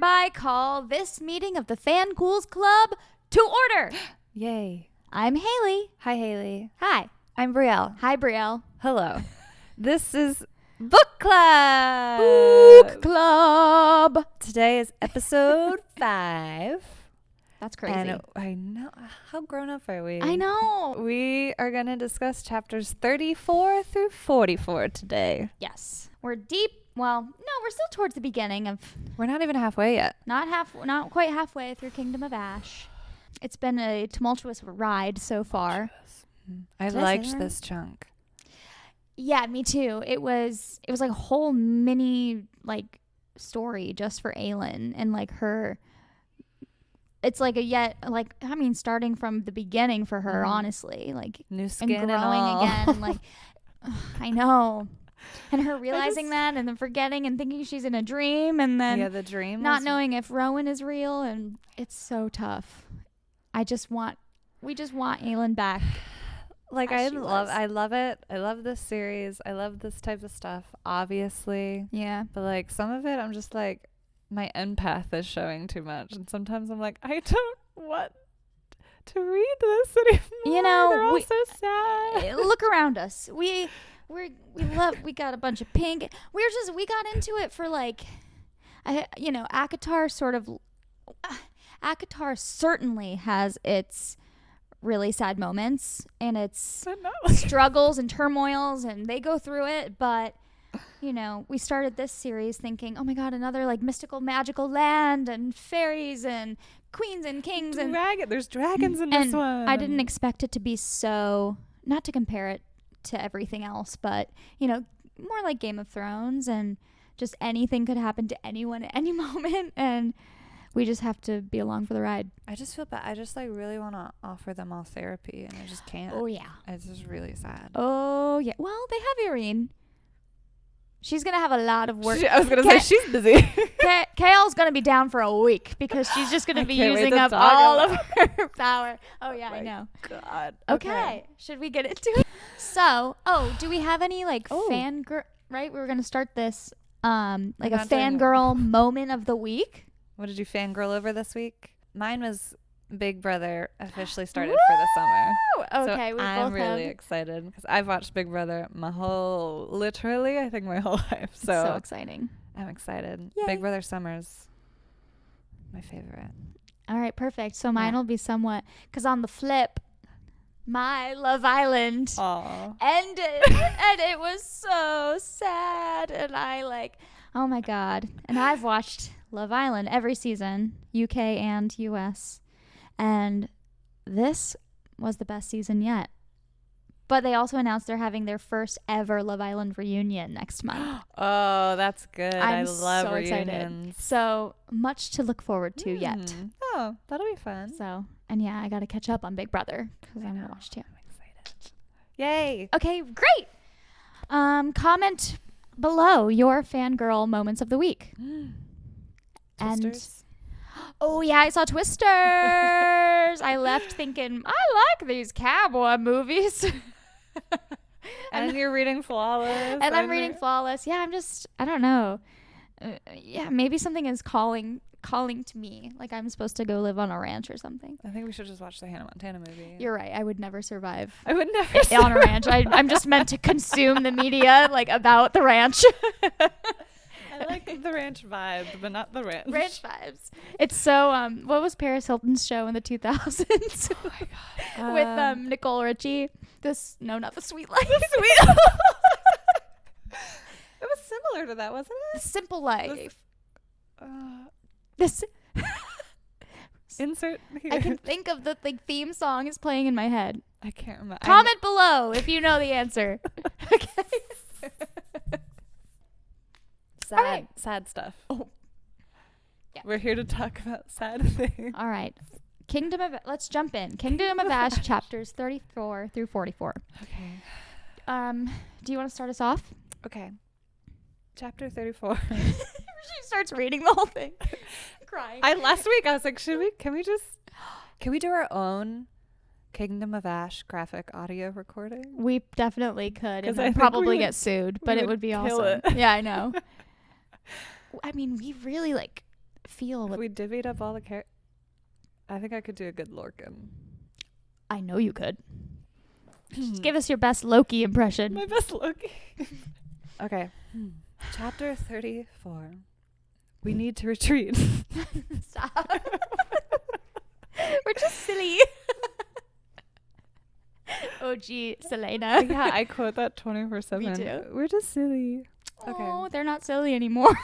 hereby call this meeting of the Fan Ghouls Club to order. Yay. I'm Hayley. Hi, Hayley. Hi. I'm Brielle. Hi, Brielle. Hello. This is Book Club. Book Club. Today is episode 5. That's crazy. And I know. How grown up are we? I know. We are going to discuss chapters 34 through 44 today. Yes. We're deep. Well, no, we're still towards the beginning of. We're not even halfway yet. Not quite halfway through Kingdom of Ash. It's been a tumultuous ride so far. I liked this chunk. Yeah, me too. It was like a whole mini like story just for Aylin and like her. It's like starting from the beginning for her, honestly, like new skin and growing and all. again, like I know, and her realizing that, and then forgetting and thinking she's in a dream, and then the dream, not knowing if Rowan is real, and it's so tough. We just want Aylin back. Like I love it. I love this series. I love this type of stuff, obviously. Yeah. But like some of it, I'm just like, my empath is showing too much. And sometimes I'm like, I don't want to read this anymore. You know, they're all so sad. Look around us. We got a bunch of pink. We got into it for like, ACOTAR certainly has its really sad moments and its struggles and turmoils, and they go through it, but we started this series thinking, oh my god, another like mystical magical land and fairies and queens and kings and there's dragons in this one. I didn't expect it to be so, not to compare it to everything else, but more like Game of Thrones, and just anything could happen to anyone at any moment, and we just have to be along for the ride. I just feel bad. I just like really want to offer them all therapy, and I just can't. Oh yeah. It's just really sad. Oh yeah. Well, they have Irene. She's gonna have a lot of work. I was gonna say she's busy. Kale's gonna be down for a week because she's just gonna be using up all of her power. Oh yeah, I know. God. Okay. Should we get into it? So, do we have any like fangirl? Right, we were gonna start this like a fangirl moment of the week. What did you fangirl over this week? Mine was Big Brother officially started for the summer. Okay, so I'm really excited because I've watched Big Brother my whole life. So exciting. I'm excited. Yay. Big Brother Summer's my favorite. All right, perfect. So mine will be somewhat, because on the flip, my Love Island ended, and it was so sad, and oh my god. And I've watched Love Island every season, UK and US, and this was the best season yet. But they also announced they're having their first ever Love Island reunion next month. Oh, that's good. I love so reunions. Excited. So much to look forward to yet. Oh, that'll be fun. So, and yeah, I got to catch up on Big Brother because I'm going to watch too. I'm excited. Yay. Okay, great. Comment below your fangirl moments of the week. Twisters. Oh yeah, I saw Twisters. I left thinking, I like these cowboy movies. And you're reading Flawless. And I'm reading Flawless. Yeah, I don't know. Maybe something is calling to me. Like I'm supposed to go live on a ranch or something. I think we should just watch the Hannah Montana movie. You're right. I would never survive. On a ranch. I'm just meant to consume the media like about the ranch. I like the ranch vibe, but not the ranch. Ranch vibes. It's so, what was Paris Hilton's show in the 2000s? Oh my god. With Nicole Richie. Not The Sweet Life. The Sweet Life. It was similar to that, wasn't it? The Simple Life. Insert here. I can think of the theme song is playing in my head. I can't remember. Comment below if you know the answer. Okay. Sad stuff. Oh. Yeah. We're here to talk about sad things. All right. Let's jump in. Kingdom of Ash chapters 34 through 44. Okay. Do you want to start us off? Okay. Chapter 34. She starts reading the whole thing. Crying. Last week I was like, can we do our own Kingdom of Ash graphic audio recording? We definitely could, and I probably get sued, but it would be awesome. It. Yeah, I know. I mean, we really feel If what we divvied up all the I think I could do a good Lorcan. I know you could. Just give us your best Loki impression. My best Loki. Okay. Chapter 34. We need to retreat. Stop. We're just silly. Oh, gee, Selena. Yeah, I quote that 24/7. Me too. We're just silly. Okay. Oh, they're not silly anymore.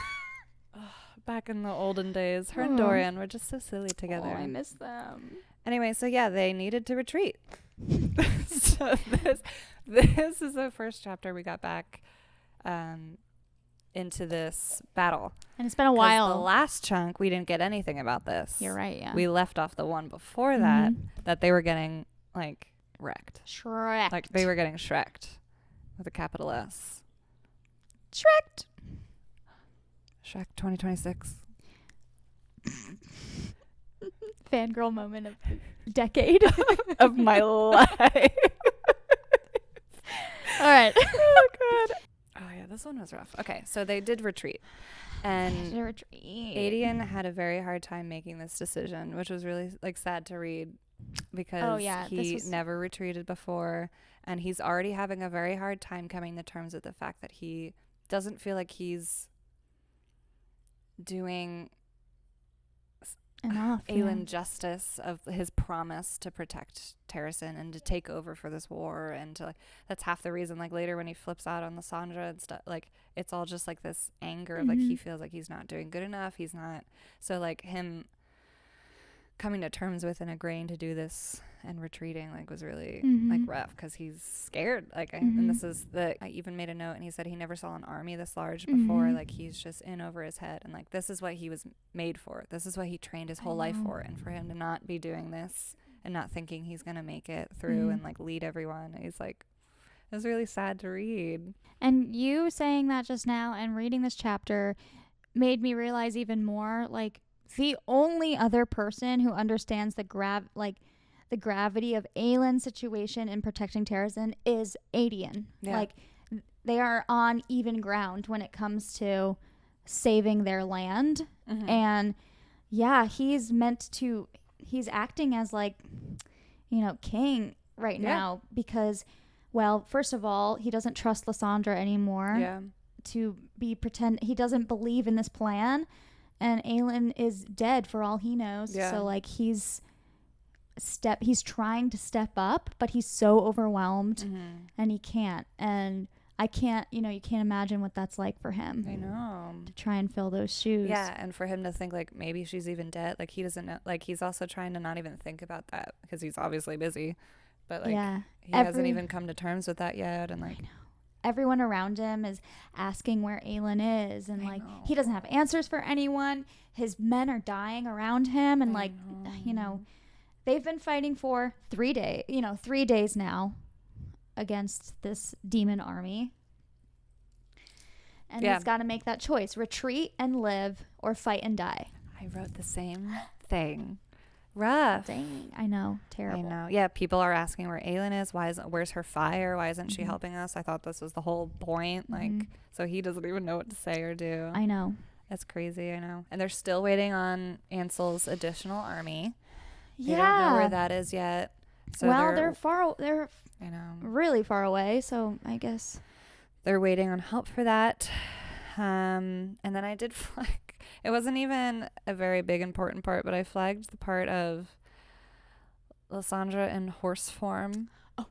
Back in the olden days, her and Dorian were just so silly together. Oh, I miss them. Anyway, so yeah, they needed to retreat. So this is the first chapter we got back into this battle. And it's been a while. The last chunk, we didn't get anything about this. You're right, yeah. We left off the one before that they were getting, like, wrecked. Shreked. Like, they were getting Shreked with a capital S. Shreked. Shrek 2026. Fangirl moment of the decade. Of my life. All right. Oh, God. Oh, yeah, this one was rough. Okay, so they did retreat. And Adian had a very hard time making this decision, which was really, like, sad to read because he never retreated before. And he's already having a very hard time coming to terms with the fact that he doesn't feel like he's doing enough Aelin justice of his promise to protect Terrasen and to take over for this war, and to, like, that's half the reason, like, later when he flips out on Lysandra and stuff, like, it's all just like this anger of like he feels like he's not doing good enough, he's not, so like him coming to terms with and agreeing to do this and retreating, like, was really like rough because he's scared, like, and this is I even made a note, and he said he never saw an army this large before, like, he's just in over his head, and like this is what he was made for, this is what he trained his whole life for, and for him to not be doing this and not thinking he's gonna make it through and like lead everyone, he's like, it was really sad to read. And you saying that just now and reading this chapter made me realize even more, like, the only other person who understands the gravity of Aelin's situation in protecting Terrasen is Adian. Yeah. Like, they are on even ground when it comes to saving their land. And yeah, he's acting as, like, you know, king right now because, well, first of all, he doesn't trust Lysandra anymore. Yeah. He doesn't believe in this plan. And Aelin is dead for all he knows. Yeah. So, like, he's trying to step up, but he's so overwhelmed and he can't. And you can't imagine what that's like for him. I know. To try and fill those shoes. Yeah, and for him to think, like, maybe she's even dead. Like, he doesn't know. Like, he's also trying to not even think about that because he's obviously busy. But, like, he hasn't even come to terms with that yet. And, like, everyone around him is asking where Aelin is, and like he doesn't have answers for anyone. His men are dying around him, and they've been fighting for 3 days now against this demon army. And he's got to make that choice: retreat and live, or fight and die. I wrote the same thing. Rough. Dang, I know. Terrible. I know. Yeah, people are asking where Aelin is. Where's her fire? Why isn't she helping us? I thought this was the whole point. Like, so he doesn't even know what to say or do. I know. That's crazy. I know. And they're still waiting on Ansel's additional army. Yeah. They don't know where that is yet. So they're far. They're really far away. So I guess they're waiting on help for that. And then I did flag. It wasn't even a very big important part, but I flagged the part of Lysandra in horse form. Oh,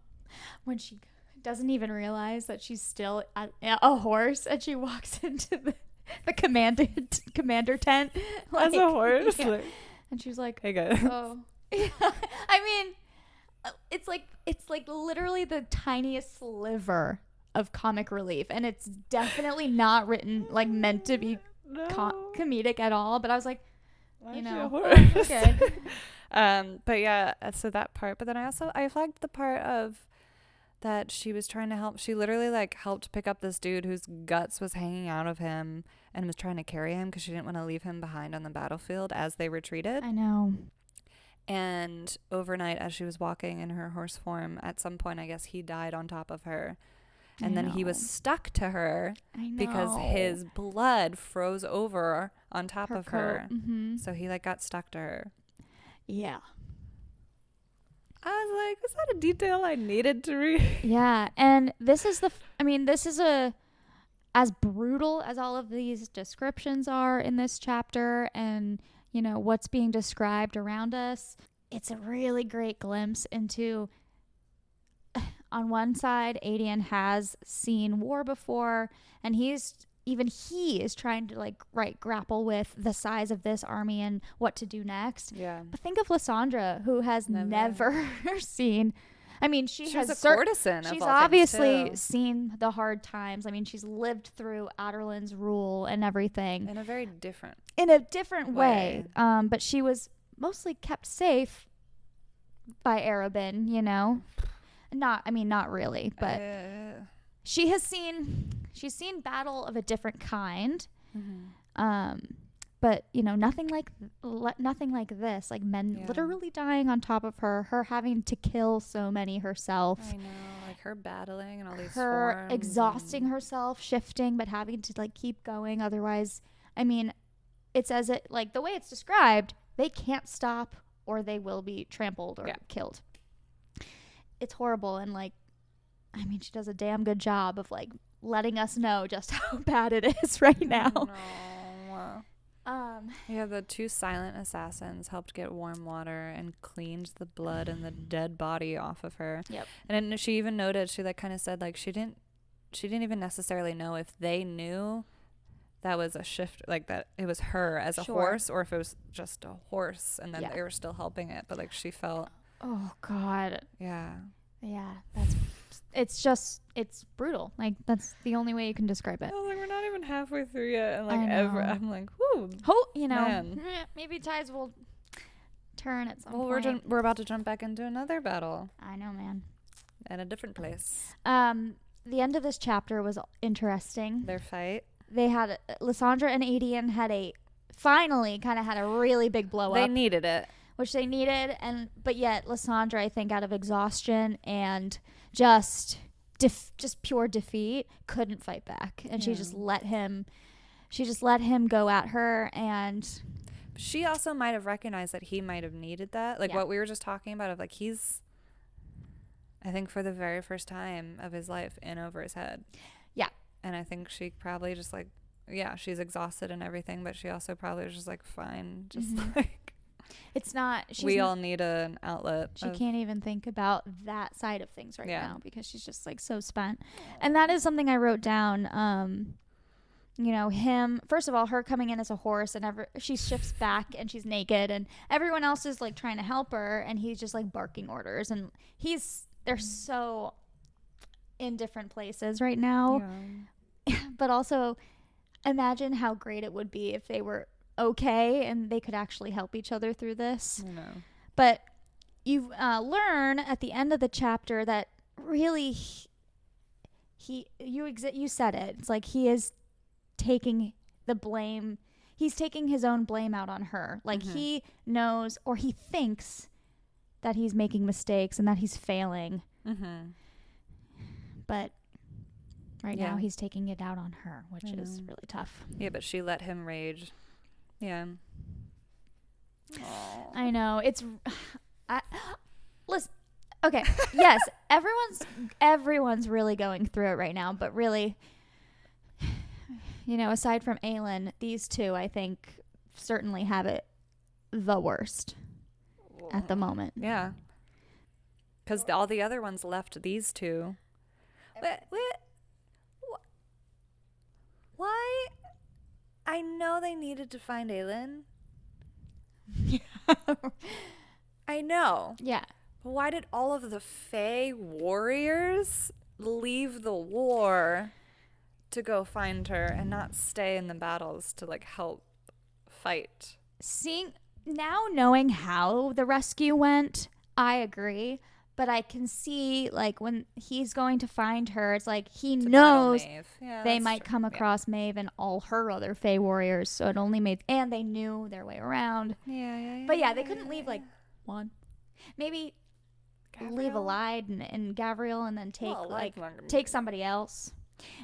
when she doesn't even realize that she's still a horse, and she walks into the commander tent as a horse, and she's like, "Hey guys." Oh, I mean, it's like literally the tiniest sliver of comic relief, and it's definitely not written like meant to be comedic at all, but I was like, okay. But yeah, so that part, but then I flagged the part of that she was trying to help. She literally like helped pick up this dude whose guts was hanging out of him and was trying to carry him because she didn't want to leave him behind on the battlefield as they retreated. I know. And overnight, as she was walking in her horse form, at some point I guess he died on top of her. And then he was stuck to her because his blood froze over on top of her. Mm-hmm. So he like got stuck to her. Yeah. I was like, is that a detail I needed to read? Yeah. And this is as brutal as all of these descriptions are in this chapter, and you know what's being described around us, it's a really great glimpse into, on one side, Adian has seen war before, and he is trying to grapple with the size of this army and what to do next. Yeah. But think of Lysandra, who has never seen. I mean, she's a courtesan. She's obviously seen the hard times. I mean, she's lived through Aderlin's rule and everything. In a very different way. But she was mostly kept safe by Arobin, you know. Not really, but she's seen battle of a different kind. Mm-hmm. But you know, nothing like this, like men literally dying on top of her having to kill so many herself. I know, like her battling and all these her forms exhausting herself, shifting, but having to like keep going. Otherwise, I mean, it's as it like the way it's described, they can't stop or they will be trampled or killed. It's horrible, and like, I mean, she does a damn good job of like letting us know just how bad it is right now. The two silent assassins helped get warm water and cleaned the blood and the dead body off of her. Yep. And then she even noted, she like kind of said like she didn't even necessarily know if they knew that was a shift, like that it was her as a horse, or if it was just a horse and then they were still helping it. But like she felt, oh God. Yeah. It's brutal. Like that's the only way you can describe it. Like we're not even halfway through yet, and like I'm like, whoo. You know, man. Maybe tides will turn at some point. We're about to jump back into another battle. I know, man. In a different place. The end of this chapter was interesting. Their fight. They had Lysandra and Adian finally kind of had a really big blow up. They needed it. Which they needed, but yet Lysandra, I think, out of exhaustion and just pure defeat, couldn't fight back, and she just let him go at her. And she also might have recognized that he might have needed that, like what we were just talking about, of like he's, I think, for the very first time of his life, in over his head. Yeah, and I think she probably just like, she's exhausted and everything, but she also probably was just like, fine, just like. It's not. We all need an outlet. She can't even think about that side of things right now because she's just like so spent. And that is something I wrote down. You know, first of all, her coming in as a horse, and she shifts back and she's naked, and everyone else is like trying to help her, and he's just like barking orders, and they're so in different places right now. Yeah. But also, imagine how great it would be if they were okay and they could actually help each other through this. I know. But you learn at the end of the chapter that really you said it. It's like he is taking the blame. He's taking his own blame out on her. Like he knows, or he thinks that he's making mistakes and that he's failing. But right now he's taking it out on her, which is really tough. Yeah, but she let him rage. Yeah. Aww. I know. Listen. Okay. Yes, everyone's really going through it right now, but really, you know, aside from Aelin, these two, I think, certainly have it the worst at the moment. Yeah. Because all the other ones left these two. Why? I know they needed to find Aelin. Yeah. I know. Yeah. But why did all of the Fae warriors leave the war to go find her and not stay in the battles to like help fight? Knowing how the rescue went, I agree. But I can see, like, when he's going to find her, it's like he knows they might come across Maeve and all her other Fae warriors. So it only made... And they knew their way around. Yeah. But yeah, they couldn't leave, like, one. Maybe leave Alide and Gavriel and then take somebody else.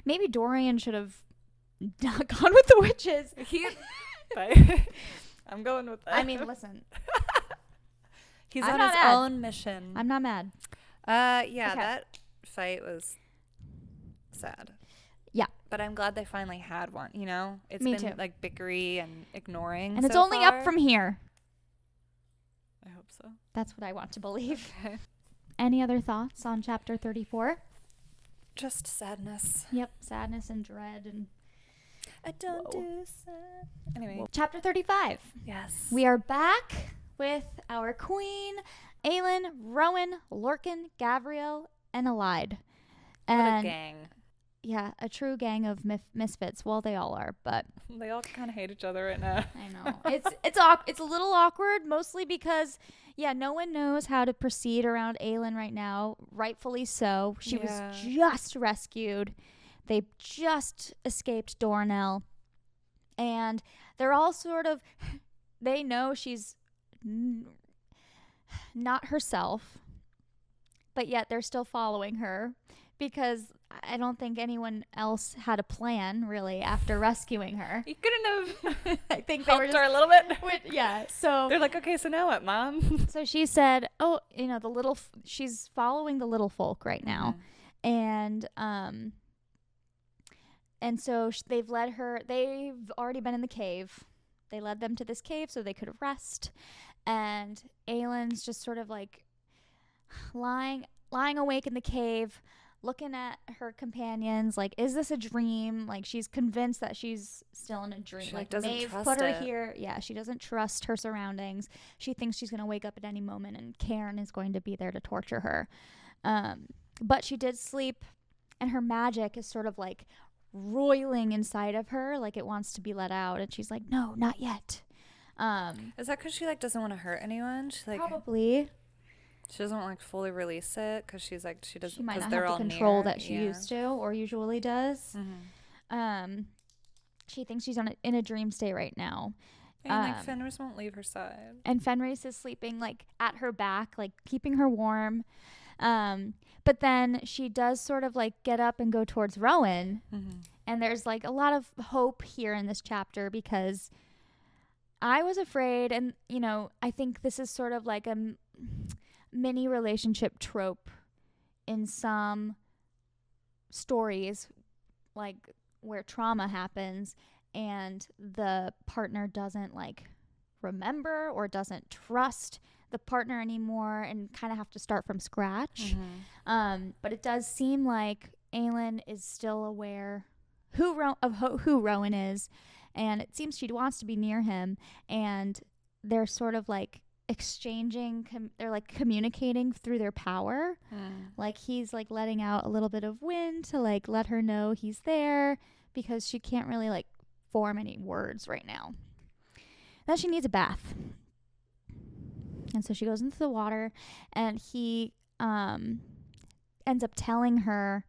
Maybe Dorian should have not gone with the witches. I'm going with that. I mean, listen. He's on his own mission. I'm not mad. That fight was sad. Yeah. But I'm glad they finally had one, you know? It's Me been too. like bickery and ignoring. And it's only far. up from here. I hope so. That's what I want to believe. Okay. Any other thoughts on chapter 34? Just sadness. Yep, sadness and dread and I don't do sad. Anyway. Chapter 35. Yes. We are back with our queen, Aelin, Rowan, Lorcan, Gavriel, and Alide. What a gang. Yeah, a true gang of misfits. Well, they all are, but they all kind of hate each other right now. I know. It's a little awkward, mostly because no one knows how to proceed around Aelin right now. Rightfully so. She was just rescued. They just escaped Dornell, and they're all sort of. They know she's not herself, but yet they're still following her because I don't think anyone else had a plan really after rescuing her. You couldn't have I think helped they were just, her a little bit. So they're like, okay, so now what, Mom? So she said, "Oh, she's following the little folk right now," and so they've led her. They've already been in the cave. They led them to this cave so they could rest, and Aelin's just sort of like lying awake in the cave, looking at her companions like, is this a dream? Like, she's convinced that she's still in a dream. She doesn't Maeve trust put her it. here. Yeah, she doesn't trust her surroundings. She thinks she's going to wake up at any moment and Cairn is going to be there to torture her. But she did sleep, and her magic is sort of like roiling inside of her, like it wants to be let out, and she's like, no, not yet. Is that because she doesn't want to hurt anyone? She Probably. She doesn't want to fully release it because she's like she doesn't. She might not they're have all the control near. that she used to or usually does. She thinks she's in a dream state right now. And Fenris won't leave her side. And Fenris is sleeping like at her back, like keeping her warm. But then she does sort of like get up and go towards Rowan. And there's like a lot of hope here in this chapter because I was afraid, and I think this is sort of like a mini relationship trope in some stories, like where trauma happens and the partner doesn't like remember or doesn't trust the partner anymore and kind of have to start from scratch. But it does seem like Aelin is still aware who Rowan is, and it seems she wants to be near him, and they're sort of like exchanging they're like communicating through their power. Like he's like letting out a little bit of wind to like let her know he's there because she can't really like form any words right now. Then she needs a bath, and so she goes into the water, and he ends up telling her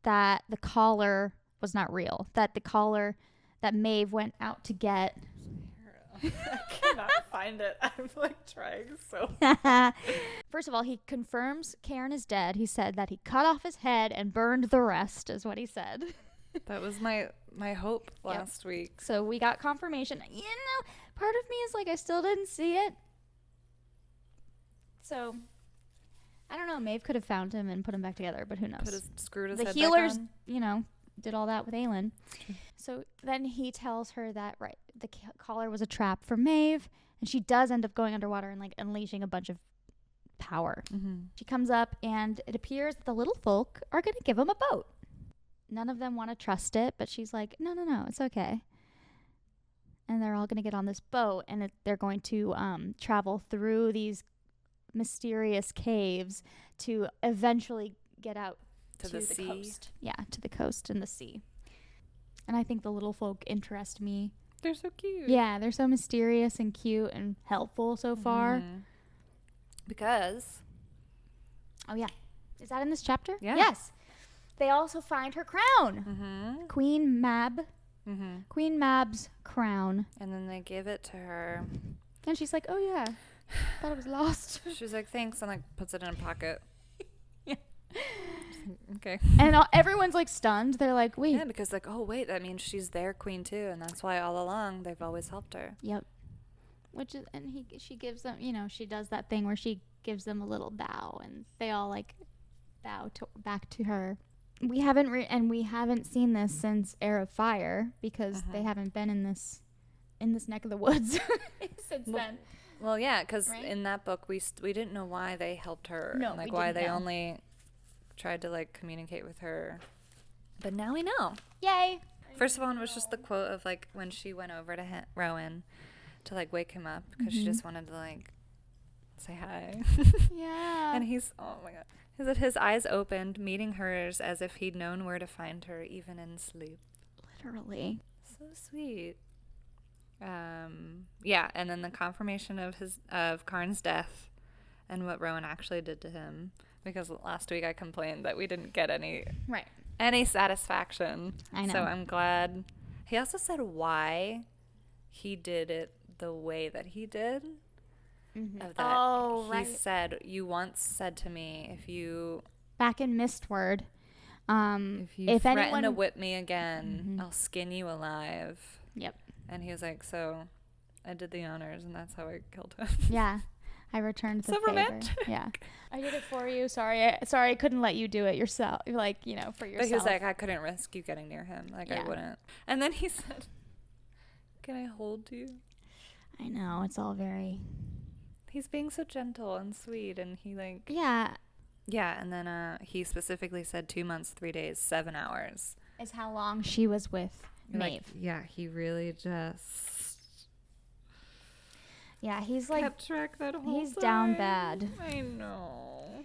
that the collar was not real, that the collar that Maeve went out to get. I cannot find it. I'm like trying so. First of all, he confirms Cairn is dead. He said that he cut off his head and burned the rest, is what he said. That was my hope last week. So we got confirmation. Part of me is like, I still didn't see it. So I don't know. Maeve could have found him and put him back together, but who knows? Screwed his the head healers, back on. Did all that with Aelin. So then he tells her that the collar was a trap for Maeve, and she does end up going underwater and like unleashing a bunch of power. She comes up, and it appears that the little folk are going to give him a boat. None of them want to trust it, but she's like, no, it's okay. And they're all going to get on this boat, and they're going to travel through these mysterious caves to eventually get out to the sea. Coast. Yeah, to the coast and the sea. And I think the little folk interest me. They're so cute. Yeah, they're so mysterious and cute and helpful so far. Because. Oh, yeah. Is that in this chapter? Yeah. Yes. They also find her crown. Queen Mab. Queen Mab's crown. And then they give it to her. And she's like, oh, yeah. Thought it was lost. She's like, thanks. And like puts it in a pocket. Okay. And everyone's like stunned. They're like, wait. Yeah, because like, oh wait, that means she's their queen too, and that's why all along they've always helped her. Yep. Which is, and she gives them, she does that thing where she gives them a little bow, and they all like bow back to her. We haven't seen this since Heir of Fire, because they haven't been in this neck of the woods since then. Well, yeah, because in that book we didn't know why they helped her. No, like why they only tried to like communicate with her, but now we know. Yay! First of all, it was just the quote of like when she went over to Rowan to like wake him up because she just wanted to like say hi. Yeah. And he's, oh my god, is that his eyes opened, meeting hers as if he'd known where to find her even in sleep. Literally. So sweet. Yeah, and then the confirmation of Karn's death and what Rowan actually did to him, because last week I complained that we didn't get any satisfaction. I know. So I'm glad. He also said why he did it the way that he did. Of that, he said, "You once said to me, if you back in Mistward, if threaten anyone to whip me again, I'll skin you alive." Yep. And he was like, "So, I did the honors, and that's how I killed him." Yeah, I returned the favor. Romantic. Yeah, I did it for you. Sorry, I couldn't let you do it yourself. Like for yourself. But he was like, "I couldn't risk you getting near him. Like I wouldn't." And then he said, "Can I hold you?" I know, it's all very. He's being so gentle and sweet, and he like. Yeah. Yeah, and then he specifically said 2 months, 3 days, 7 hours. Is how long she was with Maeve. Yeah, he really just. Yeah, he's like. Kept track that whole He's time. down bad. I know.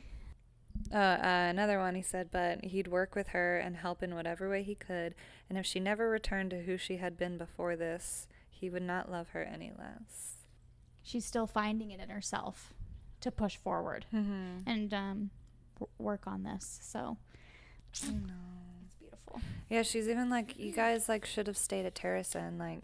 Another one, he said, but he'd work with her and help in whatever way he could, and if she never returned to who she had been before this, he would not love her any less. She's still finding it in herself to push forward and work on this. So I know. It's beautiful. Yeah, she's even like, you guys like should have stayed at Terrason. Like,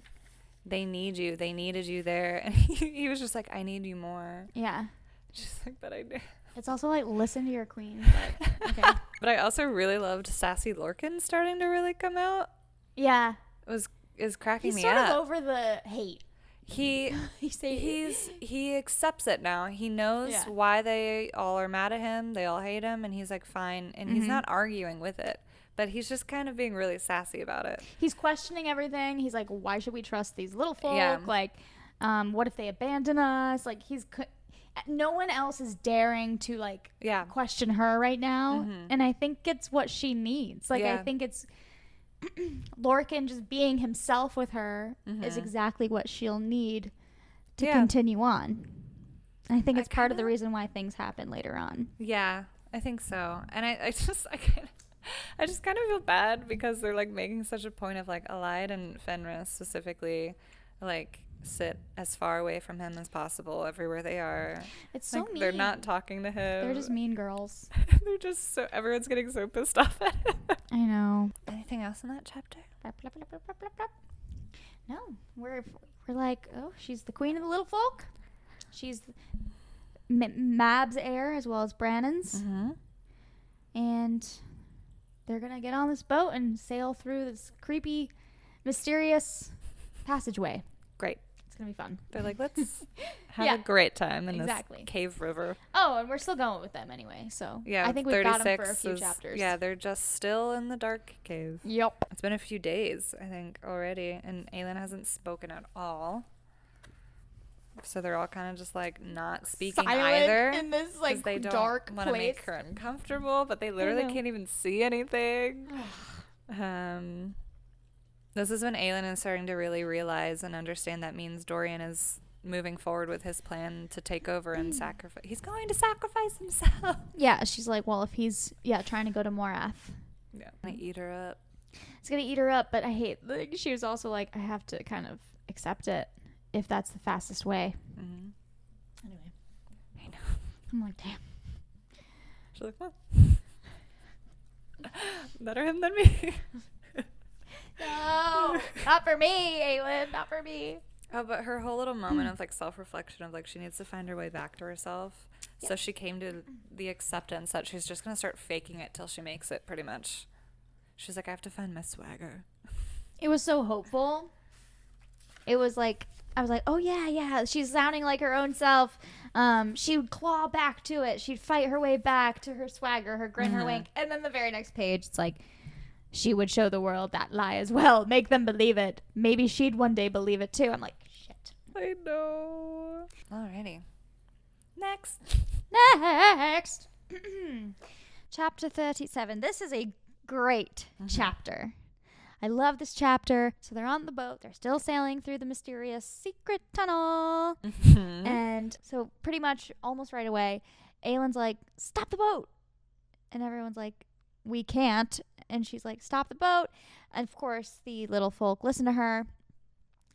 they need you. They needed you there. And he was just like, I need you more. Yeah. She's like, but I do. It's also like, listen to your queen. But, okay. But I also really loved Sassy Lorcan starting to really come out. Yeah. Is cracking me up. He's sort of over the hate. He accepts it now. He knows why they all are mad at him. They all hate him, and he's like, fine. And he's not arguing with it, but he's just kind of being really sassy about it. He's questioning everything. He's like, why should we trust these little folk? Yeah. Like, what if they abandon us? Like, no one else is daring to like question her right now. And I think it's what she needs. Like, I think it's Lorcan just being himself with her is exactly what she'll need to continue on. And I think it's part of the reason why things happen later on. Yeah, I think so. And I just kind of feel bad because they're like making such a point of like Allied and Fenris specifically like sit as far away from him as possible everywhere they are. It's so mean. They're not talking to him. They're just mean girls. They're just so, everyone's getting so pissed off at him. I know. Anything else in that chapter? No, we're like, oh, she's the queen of the little folk. She's Mab's heir as well as Brannon's. And they're gonna get on this boat and sail through this creepy, mysterious passageway. Great. It's gonna be fun. They're like, let's have a great time in this cave river. Oh, and we're still going with them anyway, so yeah, I think we've got them for a few chapters. Yeah, they're just still in the dark cave. Yep. It's been a few days, I think, already, and Aelin hasn't spoken at all. So they're all kind of just like not speaking either in this like they dark don't want to make her uncomfortable, but they literally can't even see anything. This is when Aelin is starting to really realize and understand that means Dorian is moving forward with his plan to take over and sacrifice. He's going to sacrifice himself. Yeah, she's like, well, if he's trying to go to Morath. Yeah, gonna eat her up. It's gonna eat her up, but I hate. Like, she was also like, I have to kind of accept it if that's the fastest way. Anyway, I know. I'm like, damn. She's like, well, better him than me. No, not for me, Aelin, not for me. Oh, but her whole little moment of like self-reflection of like she needs to find her way back to herself. Yeah. So she came to the acceptance that she's just going to start faking it till she makes it, pretty much. She's like, I have to find my swagger. It was so hopeful. It was like, I was like, oh yeah, she's sounding like her own self. She would claw back to it. She'd fight her way back to her swagger, her grin, her wink. And then the very next page, it's like, she would show the world that lie as well. Make them believe it. Maybe she'd one day believe it too. I'm like, shit. I know. Alrighty. Next. Chapter 37. This is a great chapter. I love this chapter. So they're on the boat. They're still sailing through the mysterious secret tunnel. And so pretty much almost right away, Aylin's like, stop the boat. And everyone's like, we can't. And she's like, stop the boat. And of course, the little folk listen to her.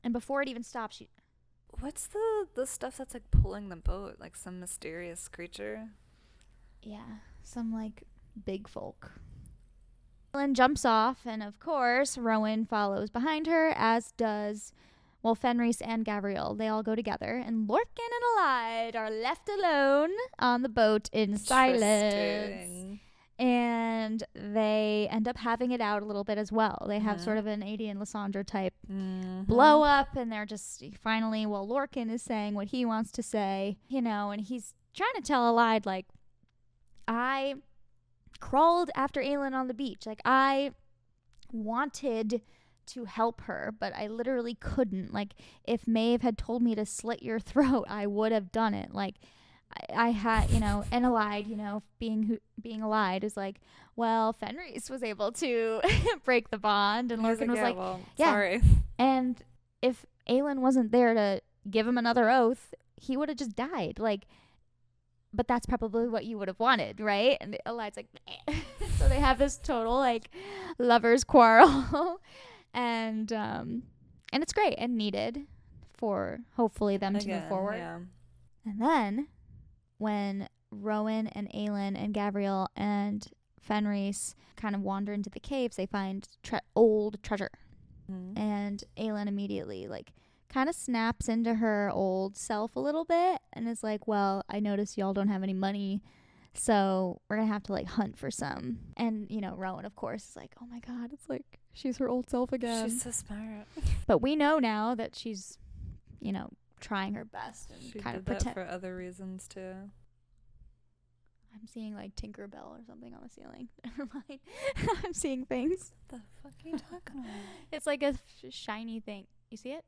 And before it even stops, what's the stuff that's like pulling the boat? Like some mysterious creature? Yeah, some like big folk. Aylin jumps off, and of course, Rowan follows behind her, as does, well, Fenris and Gabrielle. They all go together, and Lorcan and Alide are left alone on the boat in silence. And they end up having it out a little bit as well. They have sort of an Adie and Lysandra type blow up, and they're just finally, well, Lorcan is saying what he wants to say, you know, and he's trying to tell Alide, like, I crawled after Aylin on the beach. Like, I wanted to help her, but I literally couldn't. Like, if Maeve had told me to slit your throat, I would have done it. Like, I had, you know, and Alide, you know, being Alide is like, well, Fenris was able to break the bond, and Lorcan was like, well, sorry. And if Aylin wasn't there to give him another oath, he would have just died. Like, but that's probably what you would have wanted, right? And Alide's like, so they have this total like lovers quarrel, and it's great and needed for hopefully them to move forward. Yeah. And then when Rowan and Aylin and Gabrielle and Fenris kind of wander into the caves, they find old treasure. And Aylin immediately like kind of snaps into her old self a little bit and is like, well, I notice y'all don't have any money, so we're gonna have to like hunt for some. And you know, Rowan of course is like, oh my god, it's like she's her old self again. She's so smart. But we know now that she's, you know, trying her best and she kind did of pretend for other reasons too. I'm seeing like Tinkerbell or something on the ceiling. Never mind. I'm seeing things. What the fuck are you talking about? It's like a shiny thing. You see it?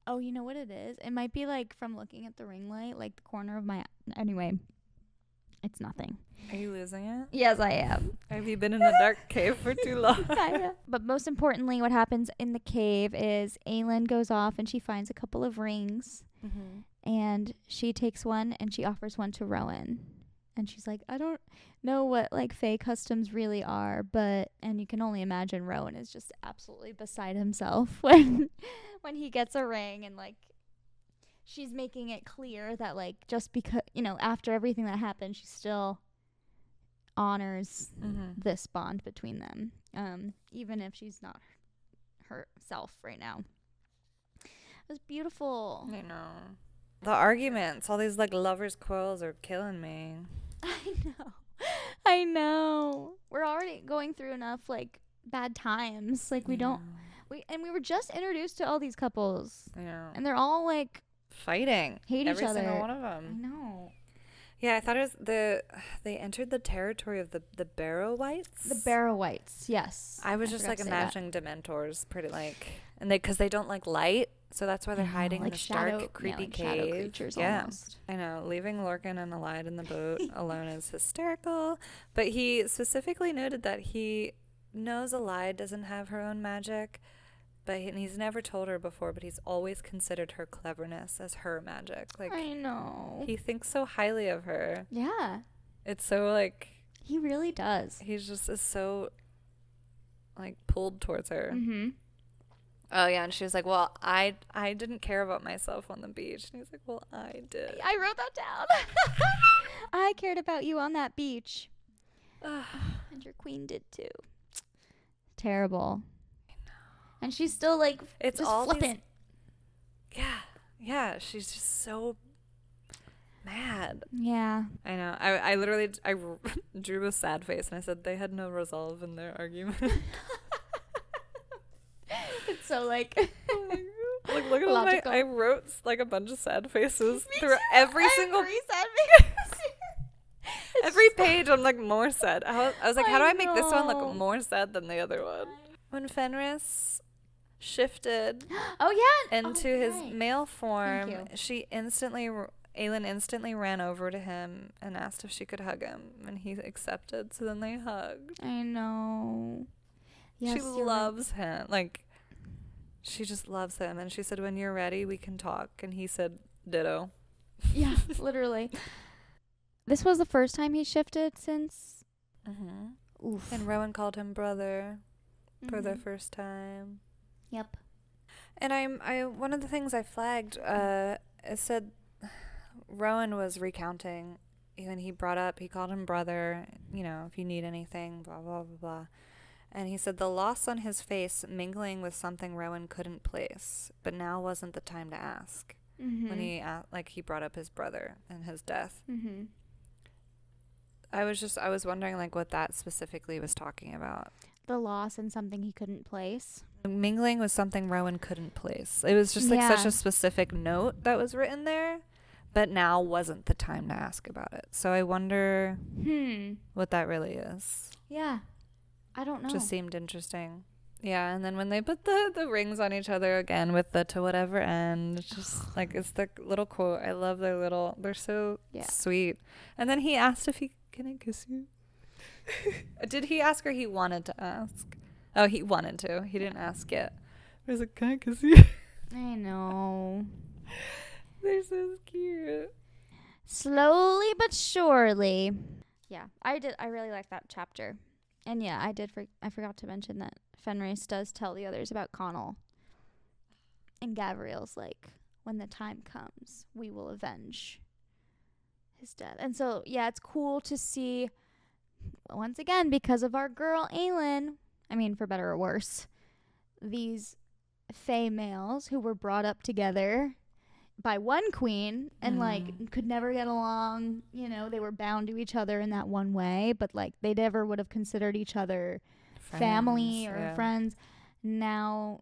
Oh, you know what it is? It might be like from looking at the ring light, like the corner of my... Anyway, it's nothing. Are you losing it? Yes, I am. Have you been in a dark cave for too long? But most importantly, what happens in the cave is Aylin goes off and she finds a couple of rings. And she takes one and she offers one to Rowan. And she's like, I don't know what like Fae customs really are, but... And you can only imagine Rowan is just absolutely beside himself when he gets a ring, and like she's making it clear that like just because, you know, after everything that happened, she still honors this bond between them, even if she's not herself right now. It was beautiful. I know. The arguments, all these like lovers' quarrels are killing me. I know. We're already going through enough like bad times. Like we were just introduced to all these couples. Yeah. And they're all like fighting. Hate every each other. Every single one of them. I know. Yeah, I thought it was they entered the territory of the Barrow-wights. The Barrow-wights, yes. I was just like imagining Dementors, pretty like, and because they don't like light, so that's why they're hiding in this dark, creepy cave. Shadow creatures almost. I know. Leaving Lorcan and Alide in the boat alone is hysterical. But he specifically noted that he knows Alide doesn't have her own magic, and he's never told her before, but he's always considered her cleverness as her magic. Like, I know. He thinks so highly of her. Yeah. It's so like... He really does. He's just is so like pulled towards her. Oh yeah, and she was like, well, I didn't care about myself on the beach. And he's like, well, I did. I wrote that down. I cared about you on that beach. And your queen did too. Terrible. And she's still like, it's just all flippant. Yeah, she's just so mad. Yeah. I know. I literally drew a sad face and I said they had no resolve in their argument. It's so like like look at logical. I wrote like a bunch of sad faces through every single sad face. every page. I'm like more sad. I was like, how do I make this one know. look more sad than the other one? When Fenris shifted into his male form, Aylin instantly ran over to him and asked if she could hug him, and he accepted. So then they hugged. I know. Yes, she loves him. Like, she just loves him. And she said, when you're ready, we can talk. And he said, ditto. Yeah, literally. This was the first time he shifted since. Oof. And Rowan called him brother for the first time. Yep. And I one of the things I flagged, it said Rowan was recounting when he called him brother, if you need anything, blah, blah, blah, blah. And he said the loss on his face mingling with something Rowan couldn't place, but now wasn't the time to ask. When he brought up his brother and his death. I was wondering like what that specifically was talking about. The loss and something he couldn't place. Mingling with something Rowan couldn't place. It was just like such a specific note that was written there, but now wasn't the time to ask about it. So I wonder what that really is. Yeah. I don't know. Just seemed interesting. Yeah, and then when they put the rings on each other again with the to whatever end, it's just like it's the little quote. I love they're so sweet. And then he asked if can I kiss you? Did he ask or he wanted to ask? Oh, he wanted to. He didn't ask yet. He was like, can I kiss you? I know. They're so cute. Slowly but surely. Yeah, I really like that chapter. And yeah, I forgot to mention that Fenris does tell the others about Connell. And Gavriel's like, when the time comes, we will avenge his death. And so, yeah, it's cool to see, once again, because of our girl Aylin, I mean, for better or worse, these fae males who were brought up together by one queen and like could never get along, they were bound to each other in that one way, but like they never would have considered each other family or friends. Now,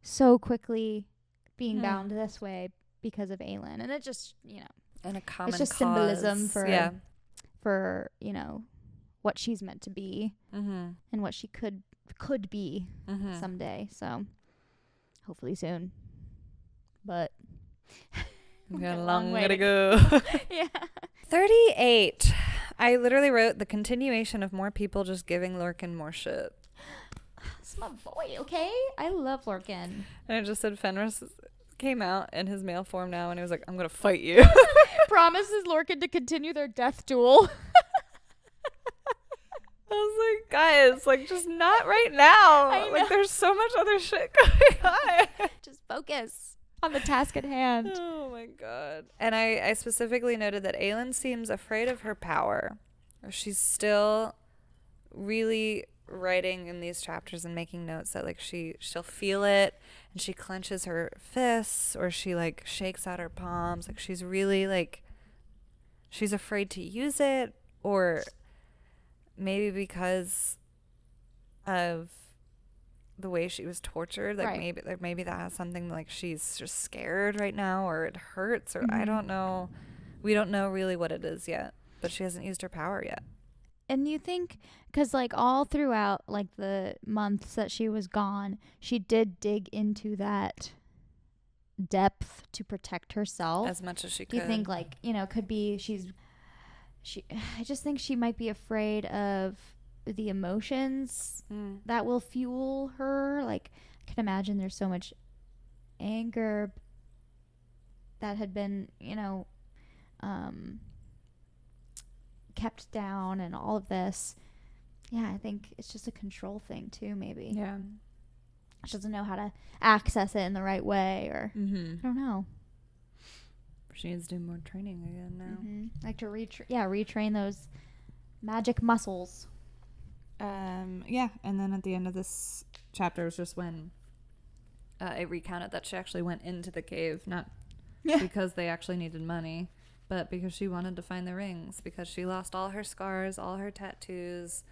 so quickly being bound this way because of Aylin. And it just, and a common it's just cause. symbolism for what she's meant to be and what she could be someday. So hopefully soon. But we got a long way to go. Yeah. 38. I literally wrote the continuation of more people just giving Lorcan more shit. That's my boy, okay? I love Lorcan. And I just said Fenris came out in his male form now and he was like, I'm going to fight you. Promises Lorcan to continue their death duel. I was like, guys, like, just not right now. Like, there's so much other shit going on. Just focus on the task at hand. Oh, my God. And I specifically noted that Aylin seems afraid of her power. She's still really writing in these chapters and making notes that, like, she'll feel it and she clenches her fists or she, like, shakes out her palms. Like, she's really, like, she's afraid to use it, or maybe because of the way she was tortured, like maybe that has something, like she's just scared right now, or it hurts, or I don't know. We don't know really what it is yet, but she hasn't used her power yet. And you think, because like all throughout like the months that she was gone, she did dig into that depth to protect herself as much as she could. Do you think, like, could be I just think she might be afraid of the emotions that will fuel her. Like, I can imagine there's so much anger that had been, kept down and all of this. Yeah, I think it's just a control thing too, maybe. Yeah. She doesn't know how to access it in the right way, or I don't know. She needs to do more training again now. Like to retrain those magic muscles. Yeah, and then at the end of this chapter was just when it recounted that she actually went into the cave, not because they actually needed money, but because she wanted to find the rings, because she lost all her scars, all her tattoos,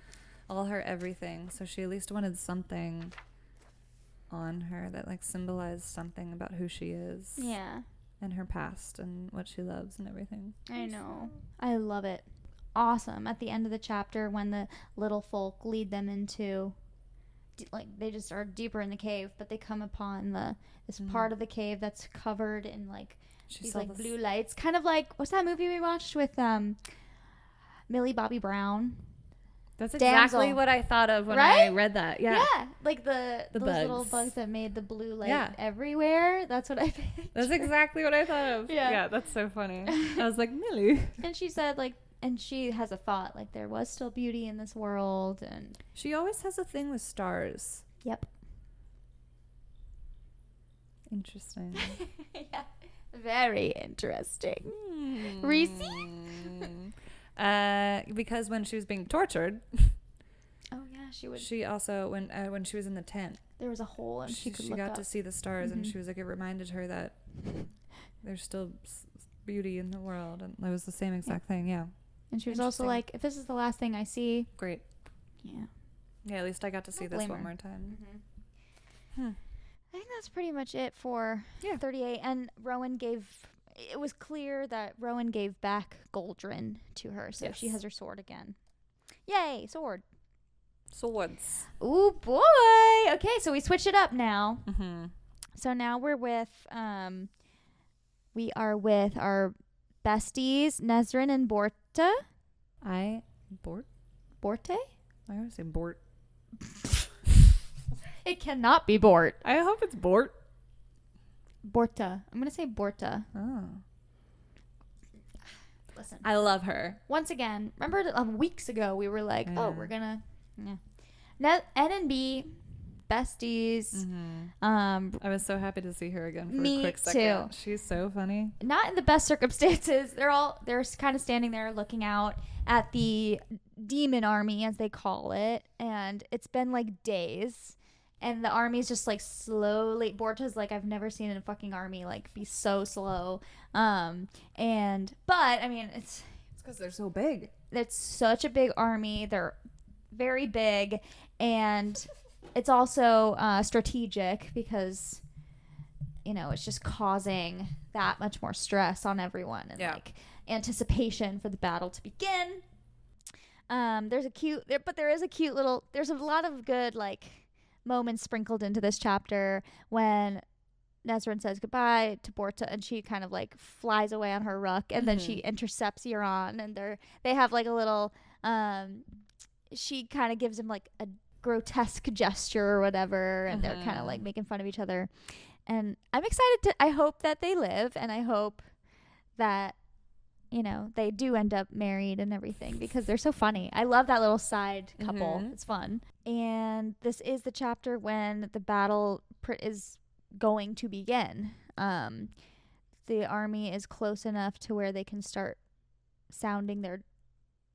all her everything. So she at least wanted something on her that like symbolized something about who she is. Yeah. And her past and what she loves and everything. I know. I love it. Awesome. At the end of the chapter, when the little folk lead them into, like, they just are deeper in the cave, but they come upon this part of the cave that's covered in like these like blue lights, kind of like, what's that movie we watched with Millie Bobby Brown? That's exactly what I thought of when I read that. Yeah. Yeah. Like those little bugs that made the blue light everywhere. That's what I pictured. That's exactly what I thought of. Yeah, that's so funny. I was like, Millie. And she said, like, and she has a thought, like, there was still beauty in this world. And she always has a thing with stars. Yep. Interesting. Yeah. Very interesting. Reese? Because when she was being tortured. Oh yeah, she would. She also when she was in the tent, there was a hole and she got to see the stars, and she was like, it reminded her that there's still beauty in the world, and it was the same exact thing. Yeah. And she was also like, if this is the last thing I see, great. Yeah. Yeah, at least I got to see this one more time. I think that's pretty much it for 38. And it was clear that Rowan gave back Goldrin to her, so she has her sword again. Yay, sword. Swords. Ooh, boy. Okay, so we switch it up now. So now we are with our besties, Nesrin and Borta. Borte? I always say Bort. It cannot be Bort. I hope it's Bort. Borta. I'm going to say Borta. Oh. Listen. I love her. Once again, remember weeks ago we were like, we're going to... N and B, besties. I was so happy to see her again for a quick second. Too. She's so funny. Not in the best circumstances. They're kind of standing there looking out at the demon army, as they call it, and it's been like days. And the army's just like slowly. Borta's like, I've never seen a fucking army like be so slow. But I mean, it's because they're so big. It's such a big army. They're very big, and it's also strategic because, you know, it's just causing that much more stress on everyone and like anticipation for the battle to begin. There's a lot of good like moments sprinkled into this chapter when Nesrin says goodbye to Borta and she kind of like flies away on her ruck, and then she intercepts Euron, and they have like a little she kind of gives him like a grotesque gesture or whatever, and they're kind of like making fun of each other. And I'm excited I hope that they live, and I hope that, you know, they do end up married and everything, because they're so funny. I love that little side couple. It's fun. And this is the chapter when the battle is going to begin. The army is close enough to where they can start sounding their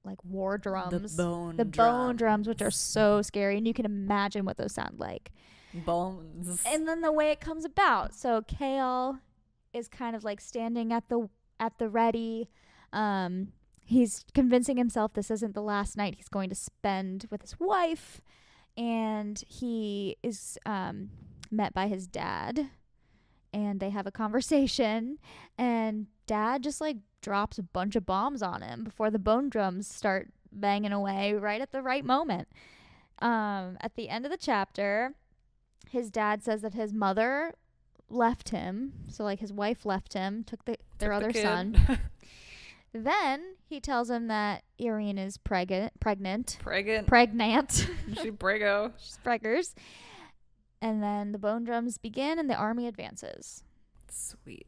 like war drums. The bone drums, which are so scary, and you can imagine what those sound like. Bones. And then the way it comes about. So Kale is kind of like standing at the ready. He's convincing himself this isn't the last night he's going to spend with his wife, and he is met by his dad, and they have a conversation, and dad just like drops a bunch of bombs on him before the bone drums start banging away right at the right moment. At the end of the chapter, his dad says that his mother left him, so like his wife left him, took their other son. Then he tells him that Irene is pregnant. She prego. She's preggers. And then the bone drums begin and the army advances. Sweet.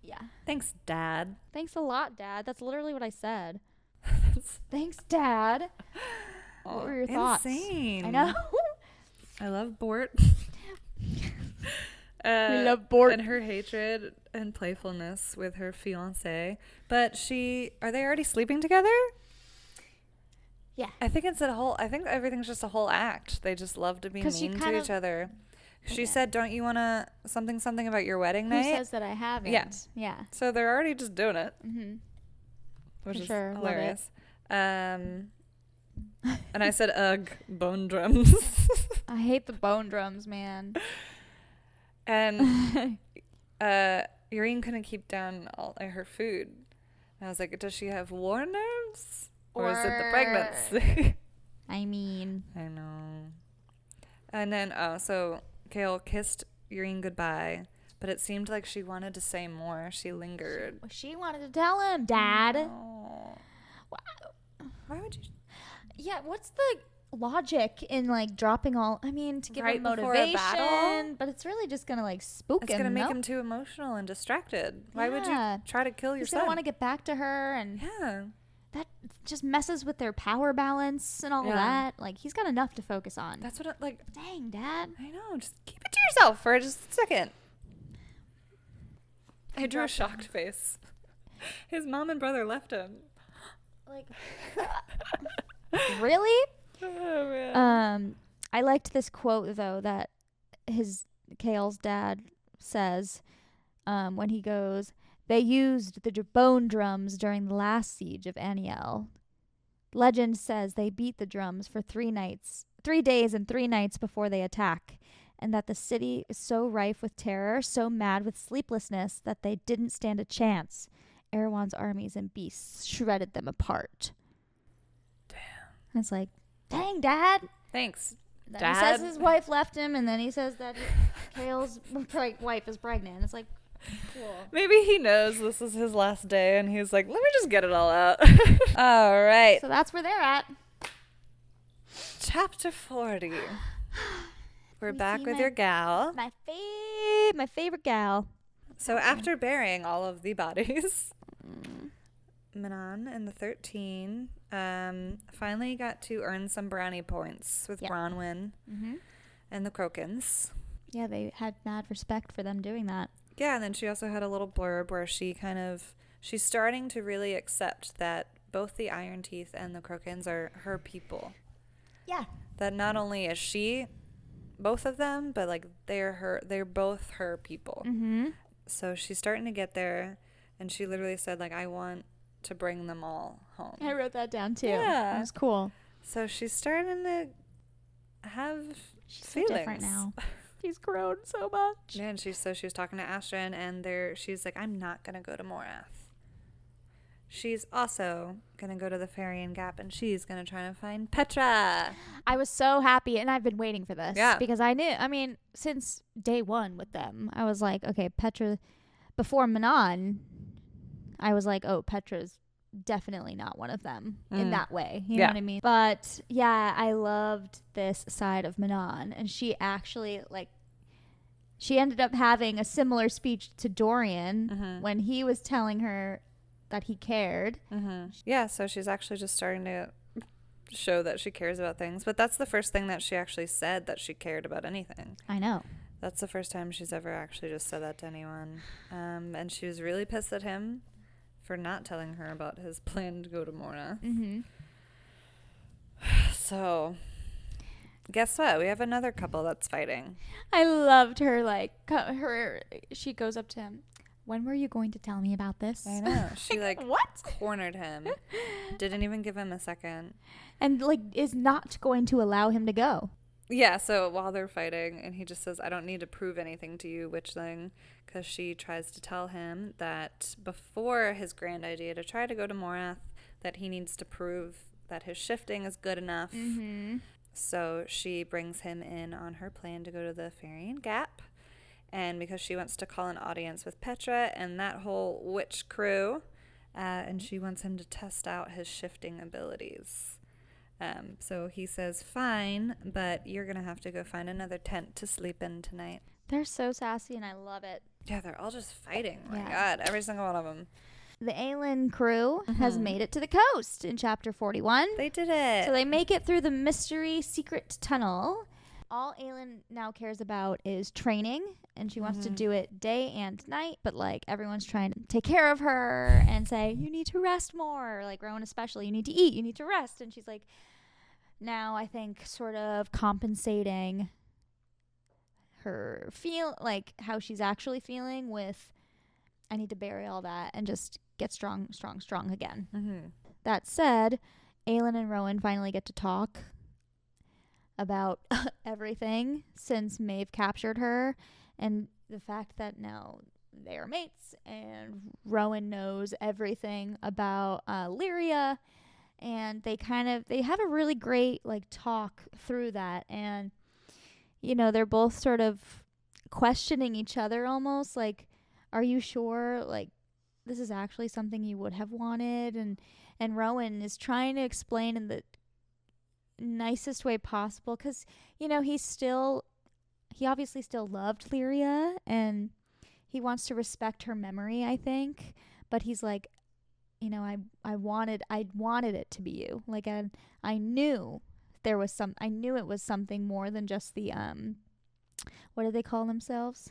Yeah. Thanks, Dad. Thanks a lot, Dad. That's literally what I said. Thanks, Dad. What were your thoughts? Insane. I know. I love Bort. We love Bort. And her hatred and playfulness with her fiancé. But are they already sleeping together? Yeah. I think I think everything's just a whole act. They just love to be mean to each other. She said, don't you want to something about your wedding night? Who says that I haven't? Yeah. Yeah. So they're already just doing it. Mm-hmm. Which For is sure. hilarious. And I said, ugh, bone drums. I hate the bone drums, man. And Irene couldn't keep down all her food. And I was like, does she have war nerves? Or is it the pregnancy? I mean. I know. And then, so Kale kissed Irene goodbye, but it seemed like she wanted to say more. She lingered. She wanted to tell him, Dad. Oh. Why would you? Yeah, what's the logic in like dropping all? I mean, to give him motivation, but it's really just gonna like spook him. It's gonna make him too emotional and distracted. Why would you try to kill your son? He's gonna want to get back to her, and that just messes with their power balance and all that. Like, he's got enough to focus on. That's what Dang, Dad. I know. Just keep it to yourself for just a second. I drew a shocked face. His mom and brother left him. Like, really? Oh, man. I liked this quote though that Kale's dad says when he goes, "They used the bone drums during the last siege of Aniel. Legend says they beat the drums for 3 days and 3 nights before they attack, and that the city is so rife with terror, so mad with sleeplessness, that they didn't stand a chance. Erewhon's armies and beasts shredded them apart." Damn. And it's like, dang, Dad. Thanks, Then Dad. he says his wife left him, and then he says that Kale's wife is pregnant. It's like, cool. Maybe he knows this is his last day, and he's like, let me just get it all out. All right. So that's where they're at. Chapter 40. We're back with your gal. My favorite gal. So after burying all of the bodies, Manon and the 13 finally got to earn some brownie points with Bronwyn and the Crokins. Yeah, they had mad respect for them doing that. Yeah, and then she also had a little blurb where she's starting to really accept that both the Iron Teeth and the Crokins are her people. Yeah. That not only is she both of them, but like they're both her people. Mm-hmm. So she's starting to get there, and she literally said, like, I want to bring them all home. I wrote that down too. Yeah. That was cool. So she's starting to have She's feelings. so different now. She's grown so much. Yeah, and she was talking to Astrid, and she's like, I'm not going to go to Morath. She's also going to go to the Farian Gap, and she's going to try to find Petra. I was so happy, and I've been waiting for this. Yeah. Because since day one with them, I was like, okay, Petra, before Manon, I was like, oh, Petra's definitely not one of them in that way. You know what I mean? But yeah, I loved this side of Manon, and she actually she ended up having a similar speech to Dorian when he was telling her that he cared. Yeah, so she's actually just starting to show that she cares about things, but that's the first thing that she actually said, that she cared about anything. I know. That's the first time she's ever actually just said that to anyone. And she was really pissed at him for not telling her about his plan to go to Morna. So, guess what? We have another couple that's fighting. I loved her, she goes up to him. When were you going to tell me about this? I know. She what? Cornered him. Didn't even give him a second. And is not going to allow him to go. Yeah, so while they're fighting, and he just says, I don't need to prove anything to you, witchling, because she tries to tell him that before his grand idea to try to go to Morath, that he needs to prove that his shifting is good enough. So she brings him in on her plan to go to the Farian Gap, and because she wants to call an audience with Petra and that whole witch crew, and she wants him to test out his shifting abilities. So he says, fine, but you're going to have to go find another tent to sleep in tonight. They're so sassy, and I love it. Yeah, they're all just fighting. My God, every single one of them. The Aelin crew has made it to the coast in Chapter 41. They did it. So they make it through the mystery secret tunnel. all Aelin now cares about is training, and she wants to do it day and night, but like everyone's trying to take care of her and say, you need to rest more. Like Rowan especially, you need to eat, you need to rest. And she's like, now I think sort of compensating her like how she's actually feeling with, I need to bury all that and just get strong again. That said, Aelin and Rowan finally get to talk about everything since Maeve captured her, and the fact that now they are mates, and Rowan knows everything about Lyria, and they have a really great like talk through that, and you know, they're both sort of questioning each other almost, like, are you sure like this is actually something you would have wanted? And Rowan is trying to explain in the nicest way possible, because you know he obviously still loved Lyria and he wants to respect her memory, I think, but he's like, you know, I wanted it to be you. Like I knew it was something more than just the what do they call themselves?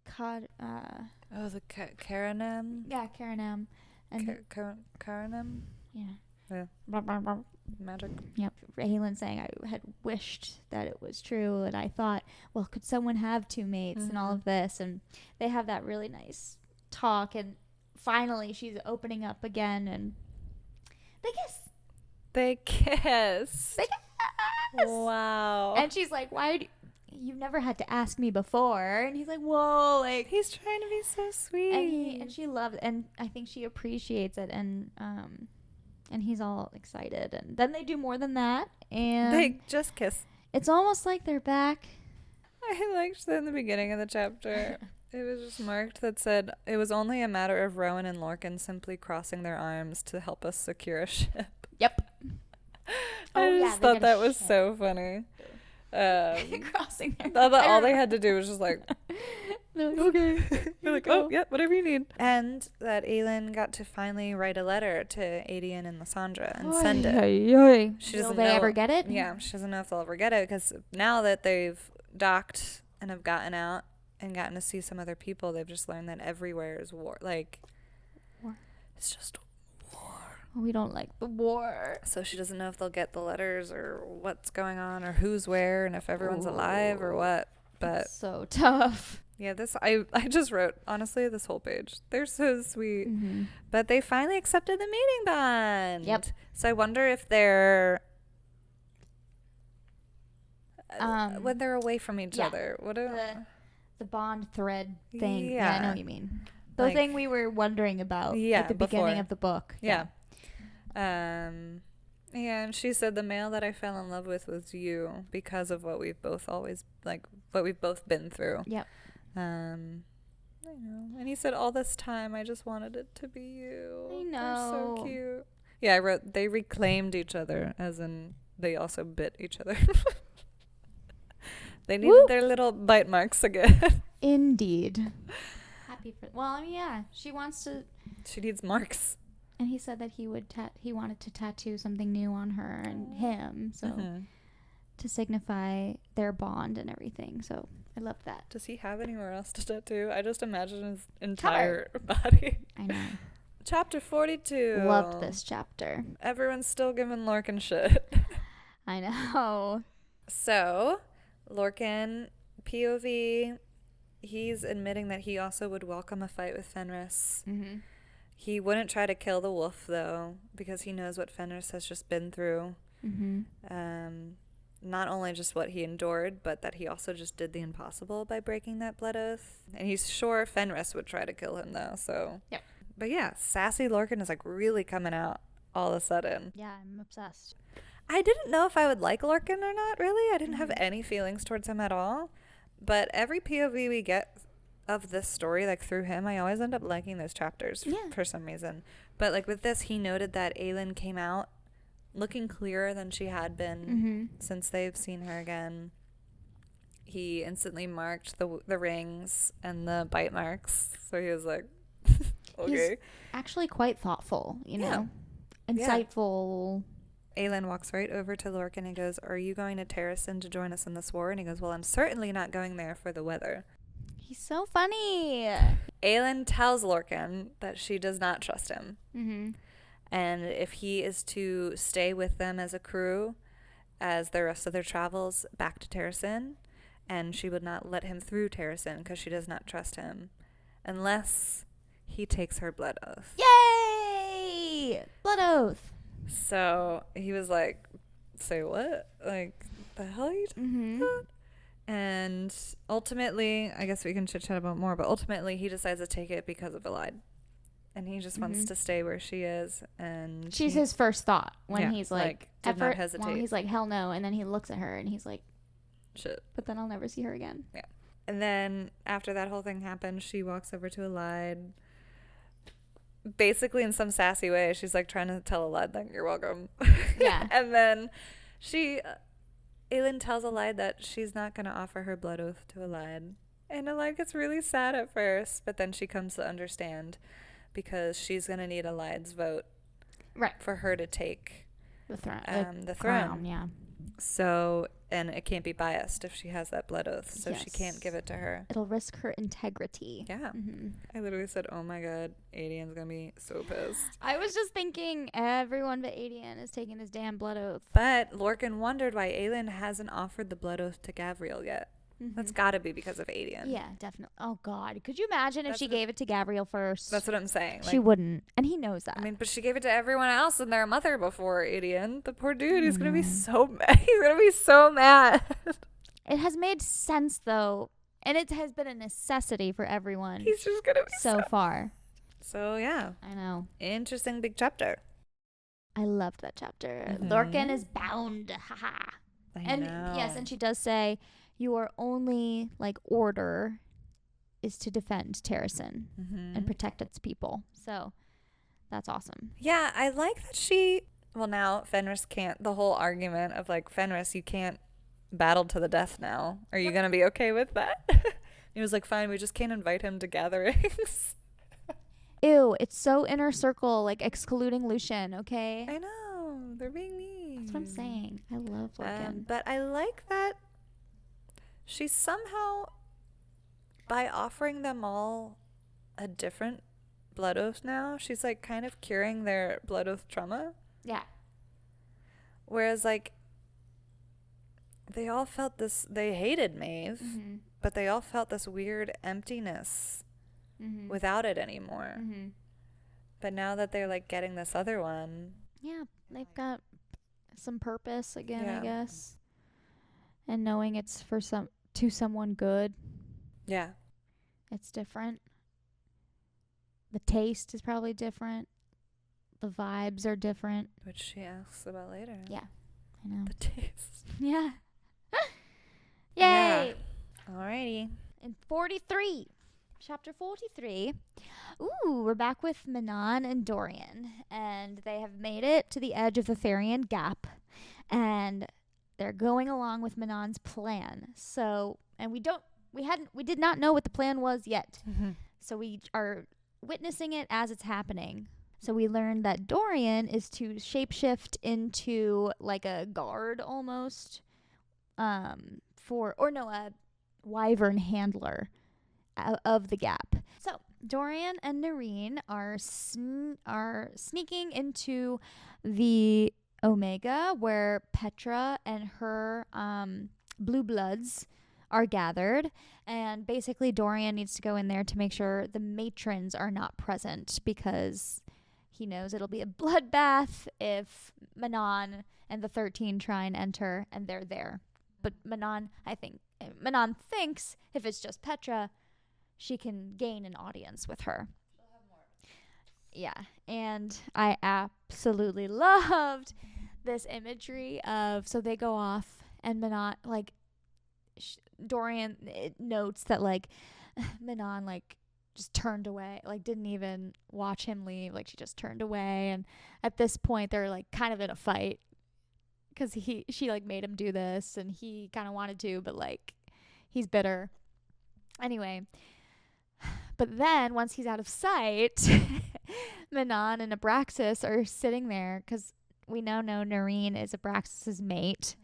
The Karanam. Yeah, Karanam. And Karanam. Yeah. Magic. Yep. Aelin saying, I had wished that it was true, and I thought, well, could someone have two mates and all of this? And they have that really nice talk, and finally she's opening up again, and they kiss. Wow. And she's like, you've never had to ask me before. And he's like, whoa, like he's trying to be so sweet. And she loves it, and I think she appreciates it, and he's all excited, and then they do more than that, and they just kiss. It's almost like they're back. I liked that in the beginning of the chapter. It was just marked that said, it was only a matter of Rowan and Lorcan simply crossing their arms to help us secure a ship. Yep. I just thought that was so funny. Crossing their arms. All they had to do was just like, okay. They're like, oh, yeah, whatever you need. And that Aelin got to finally write a letter to Adian and Lysandra and send it. She doesn't know. Will they ever get it? Yeah, she doesn't know if they'll ever get it, because now that they've docked and have gotten out and gotten to see some other people, they've just learned that everywhere is war. Like, war. It's just war. We don't like the war. So she doesn't know if they'll get the letters or what's going on or who's where and if everyone's alive or what. But it's so tough. Yeah, I just wrote, honestly, this whole page. They're so sweet. But they finally accepted the mating bond. Yep. So I wonder if they're when they're away from each other. What the bond thread thing. Yeah. I know what you mean. The thing we were wondering about at the beginning of the book. Yeah. And she said the male that I fell in love with was you because of what we've both been through. Yep. I know. And he said, all this time I just wanted it to be you. I know. They're so cute. Yeah, I wrote, they reclaimed each other, as in they also bit each other. They needed their little bite marks again. Indeed. Happy for. Well, I mean, yeah, she wants to. She needs marks. And he said that he wanted to tattoo something new on her and him, so to signify their bond and everything. So I love that. Does he have anywhere else to tattoo? I just imagine his entire body. I know. Chapter 42. Loved this chapter. Everyone's still giving Lorcan shit. I know. So, Lorcan, POV, he's admitting that he also would welcome a fight with Fenris. He wouldn't try to kill the wolf, though, because he knows what Fenris has just been through. Not only just what he endured, but that he also just did the impossible by breaking that blood oath. And he's sure Fenris would try to kill him, though, so. Yep. But yeah, sassy Lorcan is like really coming out all of a sudden. Yeah, I'm obsessed. I didn't know if I would like Lorcan or not, really. I didn't have any feelings towards him at all. But every POV we get of this story, like through him, I always end up liking those chapters for some reason. But like with this, he noted that Aelin came out looking clearer than she had been since they've seen her again. He instantly marked the rings and the bite marks. So he was like, okay. He's actually quite thoughtful, you know, insightful. Aelin walks right over to Lorcan and goes, "Are you going to Terrasen to join us in this war?" And he goes, "Well, I'm certainly not going there for the weather." He's so funny. Aelin tells Lorcan that she does not trust him. Mm-hmm. And if he is to stay with them as a crew as the rest of their travels back to Terrasen, and she would not let him through Terrasen because she does not trust him unless he takes her blood oath. Yay! Blood oath. So he was like, "Say what? Like, the hell are you talking about?" And ultimately, I guess we can chit chat about more, but ultimately he decides to take it because of Elide. And he just wants to stay where she is. And she's his first thought when he's like did not hesitate. Well, he's like, hell no. And then he looks at her and he's like, shit. But then I'll never see her again. Yeah. And then after that whole thing happens, she walks over to Elide. Basically in some sassy way, she's like trying to tell Elide that you're welcome. Yeah. And then Aelin tells Elide that she's not going to offer her blood oath to Elide. And Elide gets really sad at first, but then she comes to understand because she's going to need Elide's vote for her to take the throne. The throne. Crown, yeah. So, and it can't be biased if she has that blood oath, so she can't give it to her. It'll risk her integrity. Yeah. Mm-hmm. I literally said, oh my god, Adian's going to be so pissed. I was just thinking everyone but Adian is taking this damn blood oath. But Lorcan wondered why Aelin hasn't offered the blood oath to Gavriel yet. That's got to be because of Adian. Yeah, definitely. Oh, God. Could you imagine if she gave it to Gavriel first? That's what I'm saying. She wouldn't. And he knows that. I mean, but she gave it to everyone else and their mother before Adian. The poor dude, he's going to be so mad. He's going to be so mad. It has made sense, though. And it has been a necessity for everyone. He's just going to be so far. So, yeah. I know. Interesting big chapter. I loved that chapter. Lorcan is bound. Haha. I know. Yes, and she does say, your only order is to defend Terrasen and protect its people. So that's awesome. Yeah, I like that now Fenris can't, the whole argument of Fenris, you can't battle to the death now. Are you going to be okay with that? He was like, fine, we just can't invite him to gatherings. Ew, it's so inner circle, excluding Lucian, okay? I know, they're being mean. That's what I'm saying. I love Lorcan. But I like that she's somehow, by offering them all a different blood oath now, she's kind of curing their blood oath trauma. Yeah. Whereas they all felt this, they hated Maeve, but they all felt this weird emptiness without it anymore. But now that they're getting this other one. Yeah, they've got some purpose again, I guess. And knowing it's for to someone good. Yeah. It's different. The taste is probably different. The vibes are different. Which she asks about later. Yeah, I know. The taste. Yeah. Yay! Yeah. Alrighty. In 43. Chapter 43. Ooh, we're back with Manon and Dorian. And they have made it to the edge of the Therian Gap. And they're going along with Manon's plan. So, and we did not know what the plan was yet. So we are witnessing it as it's happening. So we learned that Dorian is to shapeshift into a guard almost, a wyvern handler of the gap. So Dorian and Nareen are sneaking into the Omega, where Petra and her blue bloods are gathered, and basically Dorian needs to go in there to make sure the matrons are not present, because he knows it'll be a bloodbath if Manon and the 13 try and enter and they're there. But Manon thinks if it's just Petra, she can gain an audience with her. Yeah, and I absolutely loved this imagery of, so they go off and Manon, Dorian notes that Manon just turned away, didn't even watch him leave, she just turned away. And at this point they're kind of in a fight because she made him do this and he kind of wanted to, but he's bitter anyway. But then once he's out of sight, Manon and Abraxas are sitting there because we now know Noreen is Abraxas's mate.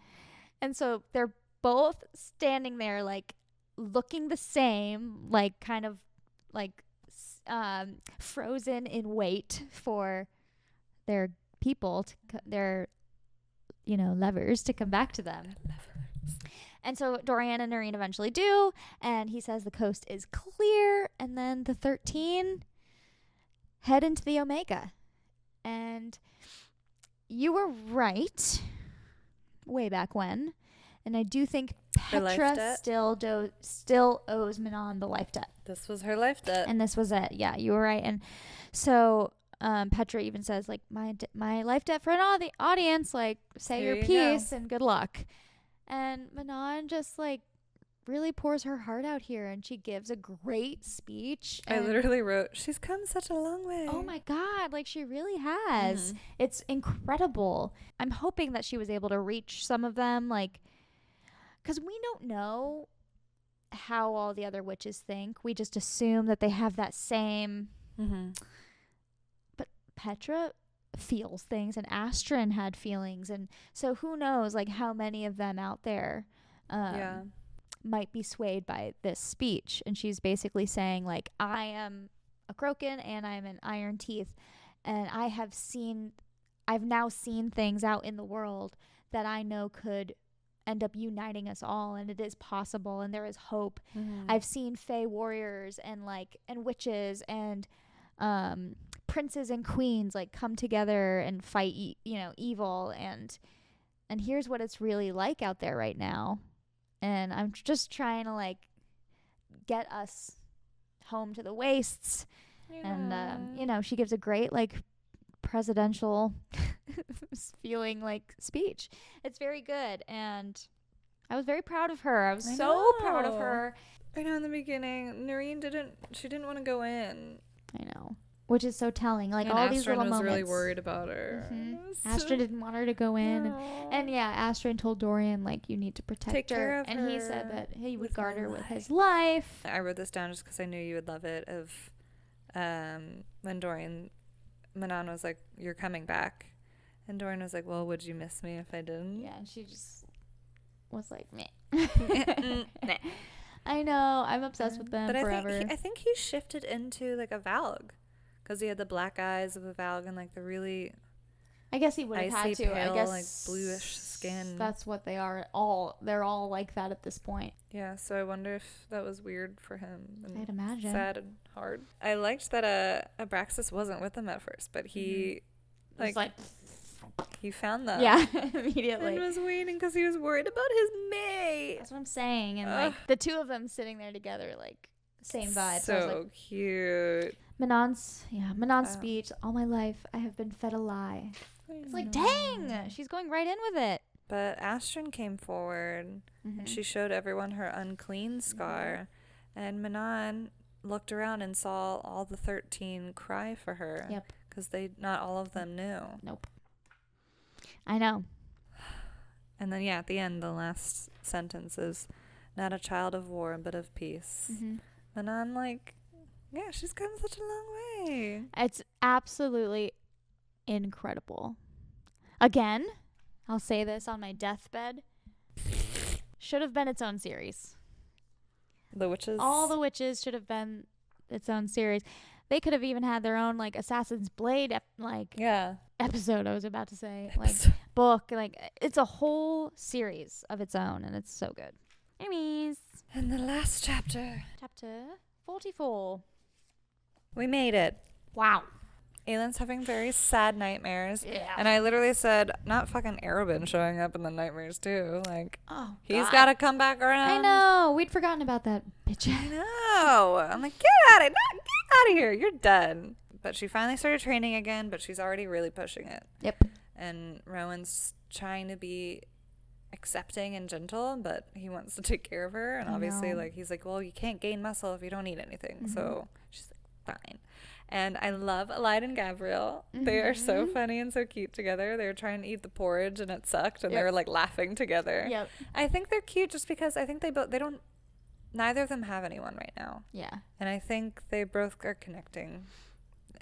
And so they're both standing there, like, looking the same, like, kind of, like, frozen in wait for their people, their, lovers to come back to them. And so Dorian and Noreen eventually do, and he says the coast is clear, and then the 13 head into the Omega. And you were right way back when. And I do think Petra still owes Manon the life debt. This was her life debt. And this was it. Yeah, you were right. And so Petra even says, like, my life debt for the audience, like, say your piece and good luck. And Manon just, like, really pours her heart out here, and she gives a great speech. I literally wrote, she's come such a long way. Oh my God, like, she really has. Mm-hmm. It's incredible. I'm hoping that she was able to reach some of them, like, because we don't know how all the other witches think. We just assume that they have that same. Mm-hmm. But Petra feels things, and Astrid had feelings, and so who knows, like, how many of them out there might be swayed by this speech. And she's basically saying, like, I am a Croken and I'm an Iron Teeth, and I've now seen things out in the world that I know could end up uniting us all, and it is possible, and there is hope. I've seen fae warriors and witches and princes and queens, like, come together and fight evil, and here's what it's really like out there right now. And I'm just trying to, like, get us home to the wastes. And she gives a great, like, presidential feeling, like, speech. It's very good, and I was very proud of her. I was so proud of her. I know in the beginning, Noreen didn't want to go in. I know, which is so telling. Like, and all Astrid these little was moments. Really worried about her. Astrid didn't want her to go in, and Astrid told Dorian, like, you need to protect her, and he said that he would guard her with his life. I wrote this down just because I knew you would love it. Of when Manon was like, "You're coming back," and Dorian was like, "Well, would you miss me if I didn't?" Yeah, and she just was like, meh. I know, I'm obsessed with them forever. I think he shifted into, like, a Valg, because he had the black eyes of a Valg and, like, the really, I guess he would have had to. Pale, I guess, like, bluish skin. That's what they are. They're all like that at this point. Yeah, so I wonder if that was weird for him. And I'd imagine. Sad and hard. I liked that Abraxas wasn't with them at first, but he, he found them. Yeah, immediately. And was waiting because he was worried about his mate. That's what I'm saying. And like the two of them sitting there together, like, same vibe. So cute. Manon's speech. All my life, I have been fed a lie. It's like, dang, she's going right in with it. But Astrid came forward, and she showed everyone her unclean scar, and Manon looked around and saw all the 13 cry for her. Yep. Because not all of them knew. Nope. I know. And then, at the end, the last sentence is, not a child of war, but of peace. Manon, like, she's come such a long way. It's absolutely incredible. Again, I'll say this on my deathbed. Should have been its own series. The witches? All the witches should have been its own series. They could have even had their own, like, Assassin's Blade, episode, I was about to say. Like, book. Like, it's a whole series of its own, and it's so good. Anyways. And the last chapter. Chapter 44. We made it. Wow. Aylin's having very sad nightmares. Yeah. And I literally said, not fucking Arobin showing up in the nightmares too. Like, he's got to come back around. I know. We'd forgotten about that bitch. I know. I'm like, get out of here. You're done. But she finally started training again, but she's already really pushing it. Yep. And Rowan's trying to be accepting and gentle, but he wants to take care of her. And obviously, like, he's like, well, you can't gain muscle if you don't eat anything. So she's like, fine. And I love Elide and Gabrielle. They are so funny and so cute together. They were trying to eat the porridge and it sucked, and they were, like, laughing together. Yep. I think they're cute just because I think neither of them have anyone right now. Yeah. And I think they both are connecting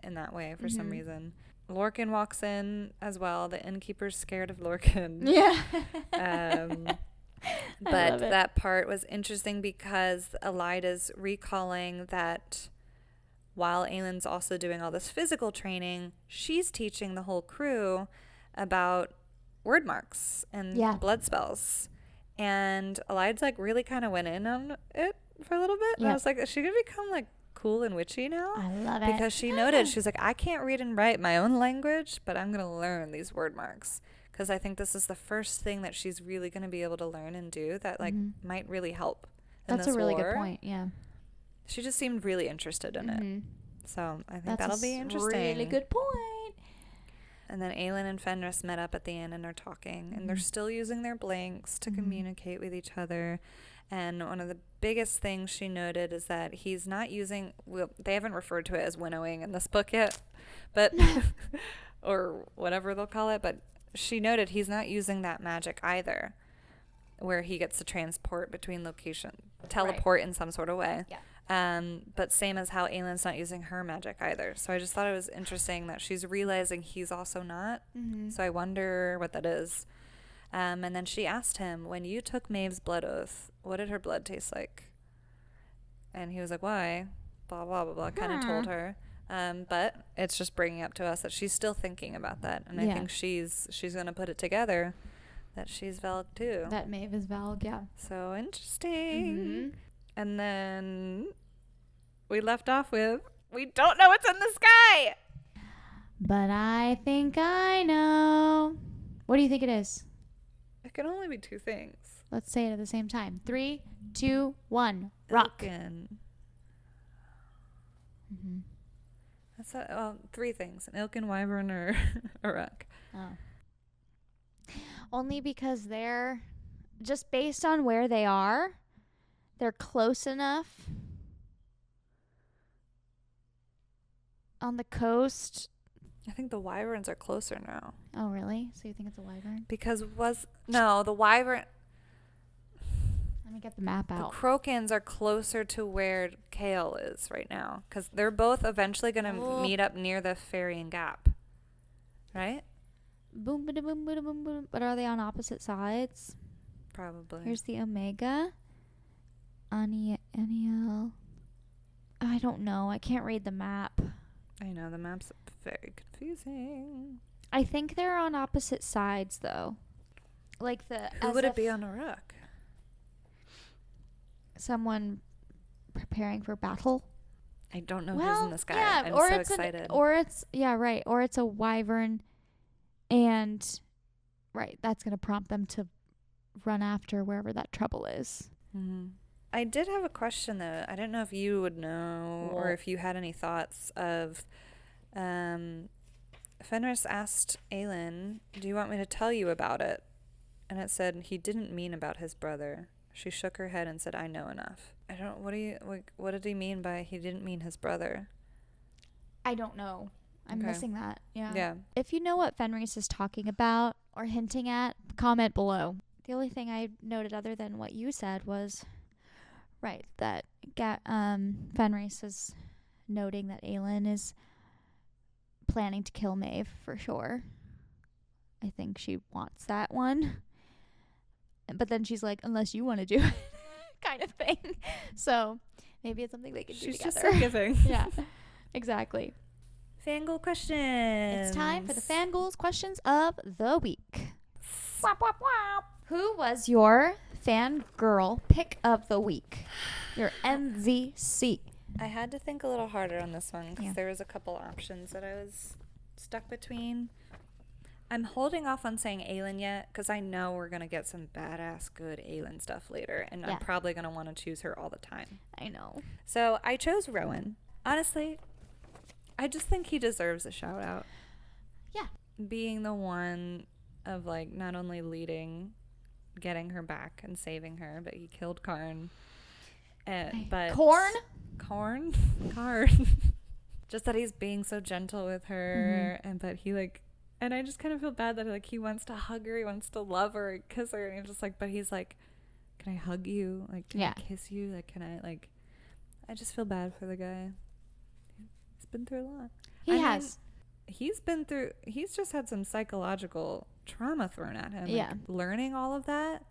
in that way for some reason. Lorcan walks in as well. The innkeeper's scared of Lorcan. Yeah. But that part was interesting because Elida's recalling that while Aylin's also doing all this physical training, she's teaching the whole crew about word marks and blood spells. And Elida's like really kind of went in on it for a little bit. And I was like, is she going to become like cool and witchy now? I love it. Because she noted, she's like, I can't read and write my own language, but I'm going to learn these word marks. Because I think this is the first thing that she's really going to be able to learn and do that like might really help in this war. That's a really good point, yeah. She just seemed really interested in it. So I think that'll be interesting. That's a really good point. And then Aylin and Fenris met up at the inn and are talking. And they're still using their blanks to communicate with each other. And one of the biggest things she noted is that he's not using, well, they haven't referred to it as winnowing in this book yet, but or whatever they'll call it, but she noted he's not using that magic either, where he gets to transport between locations, teleport in some sort of way. Yeah. But same as how Aylin's not using her magic either. So I just thought it was interesting that she's realizing he's also not. So I wonder what that is. And then she asked him, when you took Maeve's blood oath, what did her blood taste like? And he was like, why? Blah, blah, blah, blah. Kind of told her. But it's just bringing up to us that she's still thinking about that. And I think she's going to put it together that she's Valg too. That Maeve is Valg, yeah. So interesting. And then we left off with, we don't know what's in the sky. But I think I know. What do you think it is? It can only be two things. Let's say it at the same time. 3, 2, 1. Rock. That's three things: an Ilkin, wyvern, or a rock. Oh. Only because they're just based on where they are. They're close enough on the coast. I think the wyverns are closer now. Oh, really? So you think it's a wyvern? Because the wyvern. Let me get the map out. The Krokans are closer to where Kale is right now, because they're both eventually going to meet up near the Ferrying Gap, right? Boom, boom, boom, boom, boom, boom. But are they on opposite sides? Probably. Here's the Omega. Aniel. I don't know. I can't read the map. I know, the map's very confusing. I think they're on opposite sides, though. Like the. Who would it be on a rook? Someone preparing for battle. I don't know who's in this guy. Yeah, I'm or so it's excited. Or it's a wyvern, and that's gonna prompt them to run after wherever that trouble is. I did have a question though. I don't know if you would know or if you had any thoughts of. Fenris asked Aylin, "Do you want me to tell you about it?" And it said he didn't mean about his brother. She shook her head and said, "I know enough." I don't. What did he mean by he didn't mean his brother? I don't know. I'm missing that. Yeah. Yeah. If you know what Fenris is talking about or hinting at, comment below. The only thing I noted other than what you said was, that Fenris is noting that Aylin is planning to kill Maeve for sure. I think she wants that one. But then she's like, unless you want to do it, kind of thing. So maybe it's something they can do together. She's just so giving. Yeah, exactly. Fangirl questions. It's time for the Fan Ghouls questions of the week. Wop, wop, wop. Who was your fangirl pick of the week? Your MVC. I had to think a little harder on this one because there was a couple options that I was stuck between. I'm holding off on saying Aylin yet because I know we're going to get some badass good Aylin stuff later, and I'm probably going to want to choose her all the time. I know. So I chose Rowan. Honestly, I just think he deserves a shout out. Yeah. Being the one of not only leading, getting her back and saving her, but he killed Karn. But Karn? Just that he's being so gentle with her, and but he and I just kind of feel bad that he wants to hug her, he wants to love her, kiss her, and he's just but he's like, can I hug you? Can I kiss you? Can I I just feel bad for the guy. He's been through a lot. He has. he's just had some psychological trauma thrown at him. Yeah. Like, learning all of that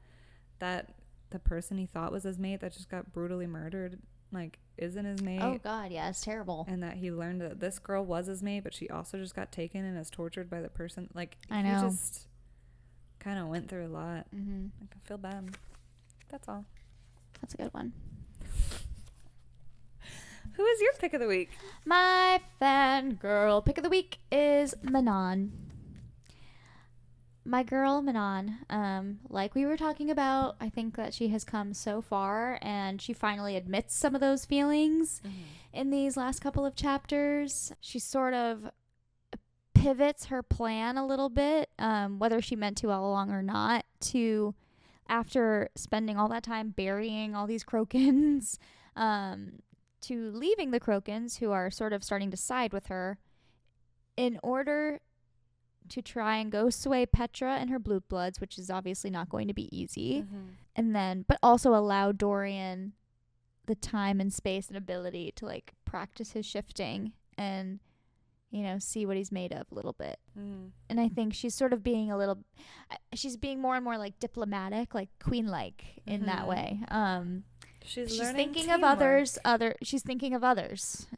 the person he thought was his mate that just got brutally murdered, like, isn't his mate. Oh God, yeah, it's terrible. And that he learned that this girl was his mate, but she also just got taken and is tortured by the person. Like, I know. He just kind of went through a lot. Mm-hmm. I can feel bad. That's all. That's a good one. Who is your pick of the week? My fangirl pick of the week is Manon. My girl Manon, like we were talking about, I think that she has come so far, and she finally admits some of those feelings in these last couple of chapters. She sort of pivots her plan a little bit, whether she meant to all along or not, to, after spending all that time burying all these Crokins, to leaving the Crokins, who are sort of starting to side with her, in order to try and go sway Petra and her Blue Bloods, which is obviously not going to be easy. And then, but also allow Dorian the time and space and ability to, like, practice his shifting and, you know, see what he's made of a little bit. And I think she's sort of being she's being more and more, like, diplomatic, like queen-like in that way. She's thinking of others. She's thinking of others.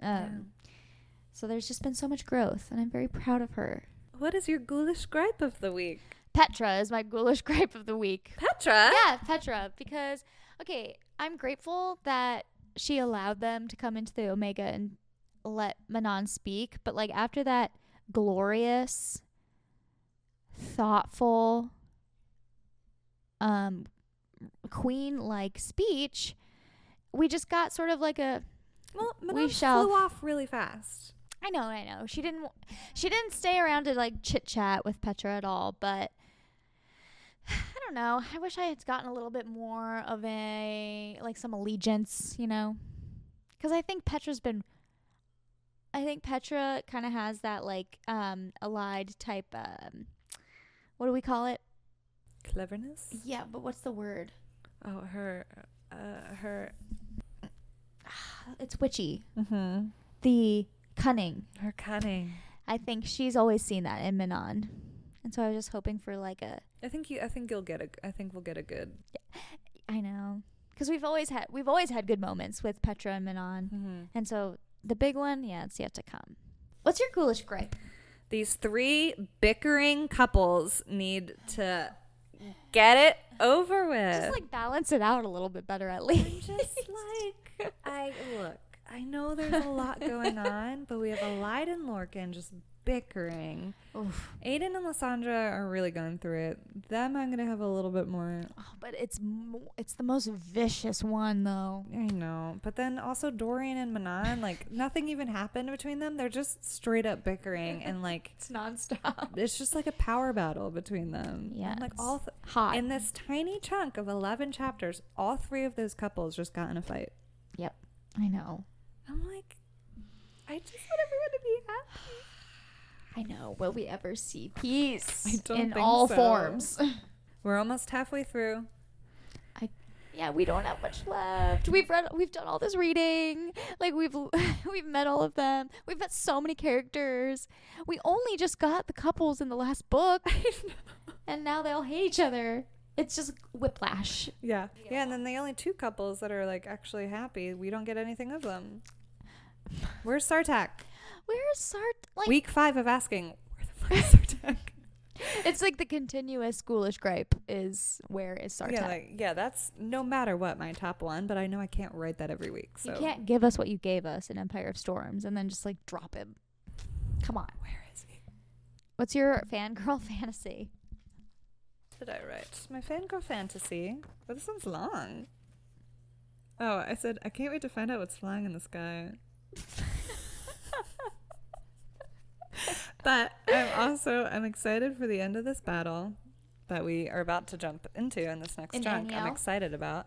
So there's just been so much growth, and I'm very proud of her. What is your ghoulish gripe of the week? Petra is my ghoulish gripe of the week. Petra? Yeah, Petra. Because, okay, I'm grateful that she allowed them to come into the Omega and let Manon speak. But, like, after that glorious, thoughtful, queen-like speech, we just got sort of like a... Well, Manon flew off really fast. I know. She didn't stay around to, like, chit-chat with Petra at all, but I don't know. I wish I had gotten a little bit more of some allegiance, you know? Because I think Petra kind of has that, like, allied type, what do we call it? Cleverness? Yeah, but what's the word? Oh, her, it's witchy. The cunning. Her cunning. I think she's always seen that in Manon. And so I was just hoping for, like, a... I think we'll get a good... Yeah, I know. Because we've always had good moments with Petra and Manon. And so the big one, yeah, it's yet to come. What's your ghoulish gripe? These 3 bickering couples need to get it over with. Just, like, balance it out a little bit better, at least. I'm just like, I know there's a lot going on, but we have Elide and Lorcan just bickering. Oof. Aiden and Lysandra are really going through it. Them, I'm going to have a little bit more. Oh, but it's the most vicious one, though. I know. But then also Dorian and Manon, like, nothing even happened between them. They're just straight up bickering and, like, it's nonstop. It's just like a power battle between them. Yeah. Like, hot. In this tiny chunk of 11 chapters, all 3 of those couples just got in a fight. Yep. I know. I'm like, I just want everyone to be happy. I know. Will we ever see peace? I don't in think all so. forms? We're almost halfway through. Yeah, we don't have much left. We've done all this reading. Like, we've met all of them. We've met so many characters. We only just got the couples in the last book. And now they all hate each other. It's just whiplash. Yeah, and then the only 2 couples that are, like, actually happy, we don't get anything of them. Where's Sartak? Like, week 5 of asking, where the fuck is Sartak? It's like the continuous ghoulish gripe is, where is Sartak? Yeah, that's no matter what my top one, but I know I can't write that every week. So you can't give us what you gave us in Empire of Storms and then just, like, drop him. Come on. Where is he? What's your fangirl fantasy? What did I write? My fangirl fantasy. Oh, this one's long. Oh, I said, I can't wait to find out what's flying in the sky. But I'm excited for the end of this battle that we are about to jump into in this next chunk. I'm excited about.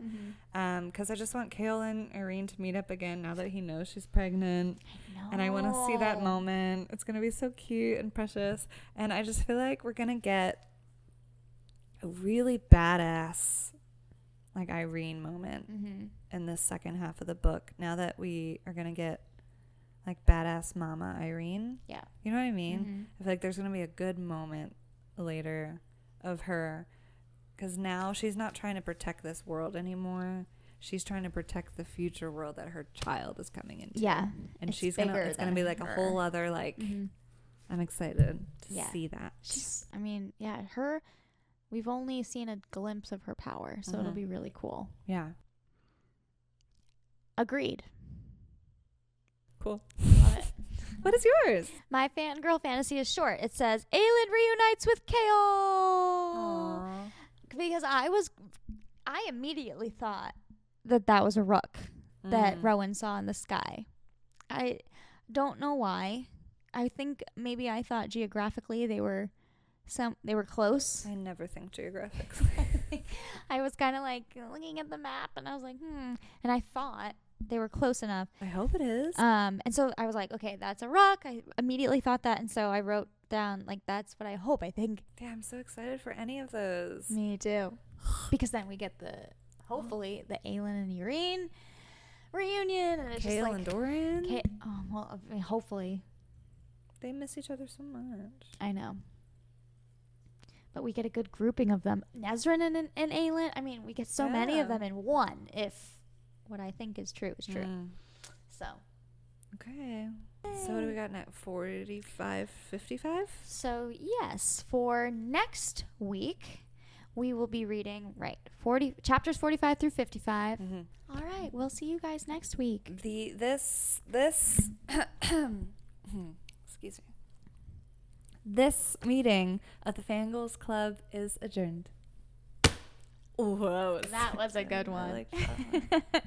Because I just want Kale and Irene to meet up again now that he knows she's pregnant. I know. And I want to see that moment. It's going to be so cute and precious. And I just feel like we're going to get a really badass, like, Irene moment in this second half of the book. Now that we are going to get, like badass mama Irene. Yeah. You know what I mean? Mm-hmm. I feel like there's going to be a good moment later of her, because now she's not trying to protect this world anymore. She's trying to protect the future world that her child is coming into. Yeah. And it's gonna be like her. a whole other like I'm excited to see that. We've only seen a glimpse of her power, so it'll be really cool. Yeah. Agreed. Cool. Love it. What is yours? My fangirl fantasy is short. It says Aelin reunites with KO. Aww. Because I immediately thought that was a rook that Rowan saw in the sky. I don't know why. I think maybe I thought geographically they were close. I never think geographically. I was kind of like looking at the map and I was like, and I thought they were close enough. I hope it is. And so I was like, okay, that's a rook. I immediately thought that, and so I wrote down like that's what I hope. I think. Yeah, I'm so excited for any of those. Me too. Because then we get hopefully the Aelin and Irene reunion, and it's Kale just like and Dorian. Hopefully. They miss each other so much. I know. But we get a good grouping of them. Nezrin and Aelin. I mean, we get so many of them in one. If what I think is true is true. So. Okay. So what do we got next? 45, 55? So yes, for next week, we will be reading chapters 45 through 55. All right, we'll see you guys next week. This excuse me. This meeting of the Fan Ghouls Club is adjourned. Whoa, that was a good one. I like that one.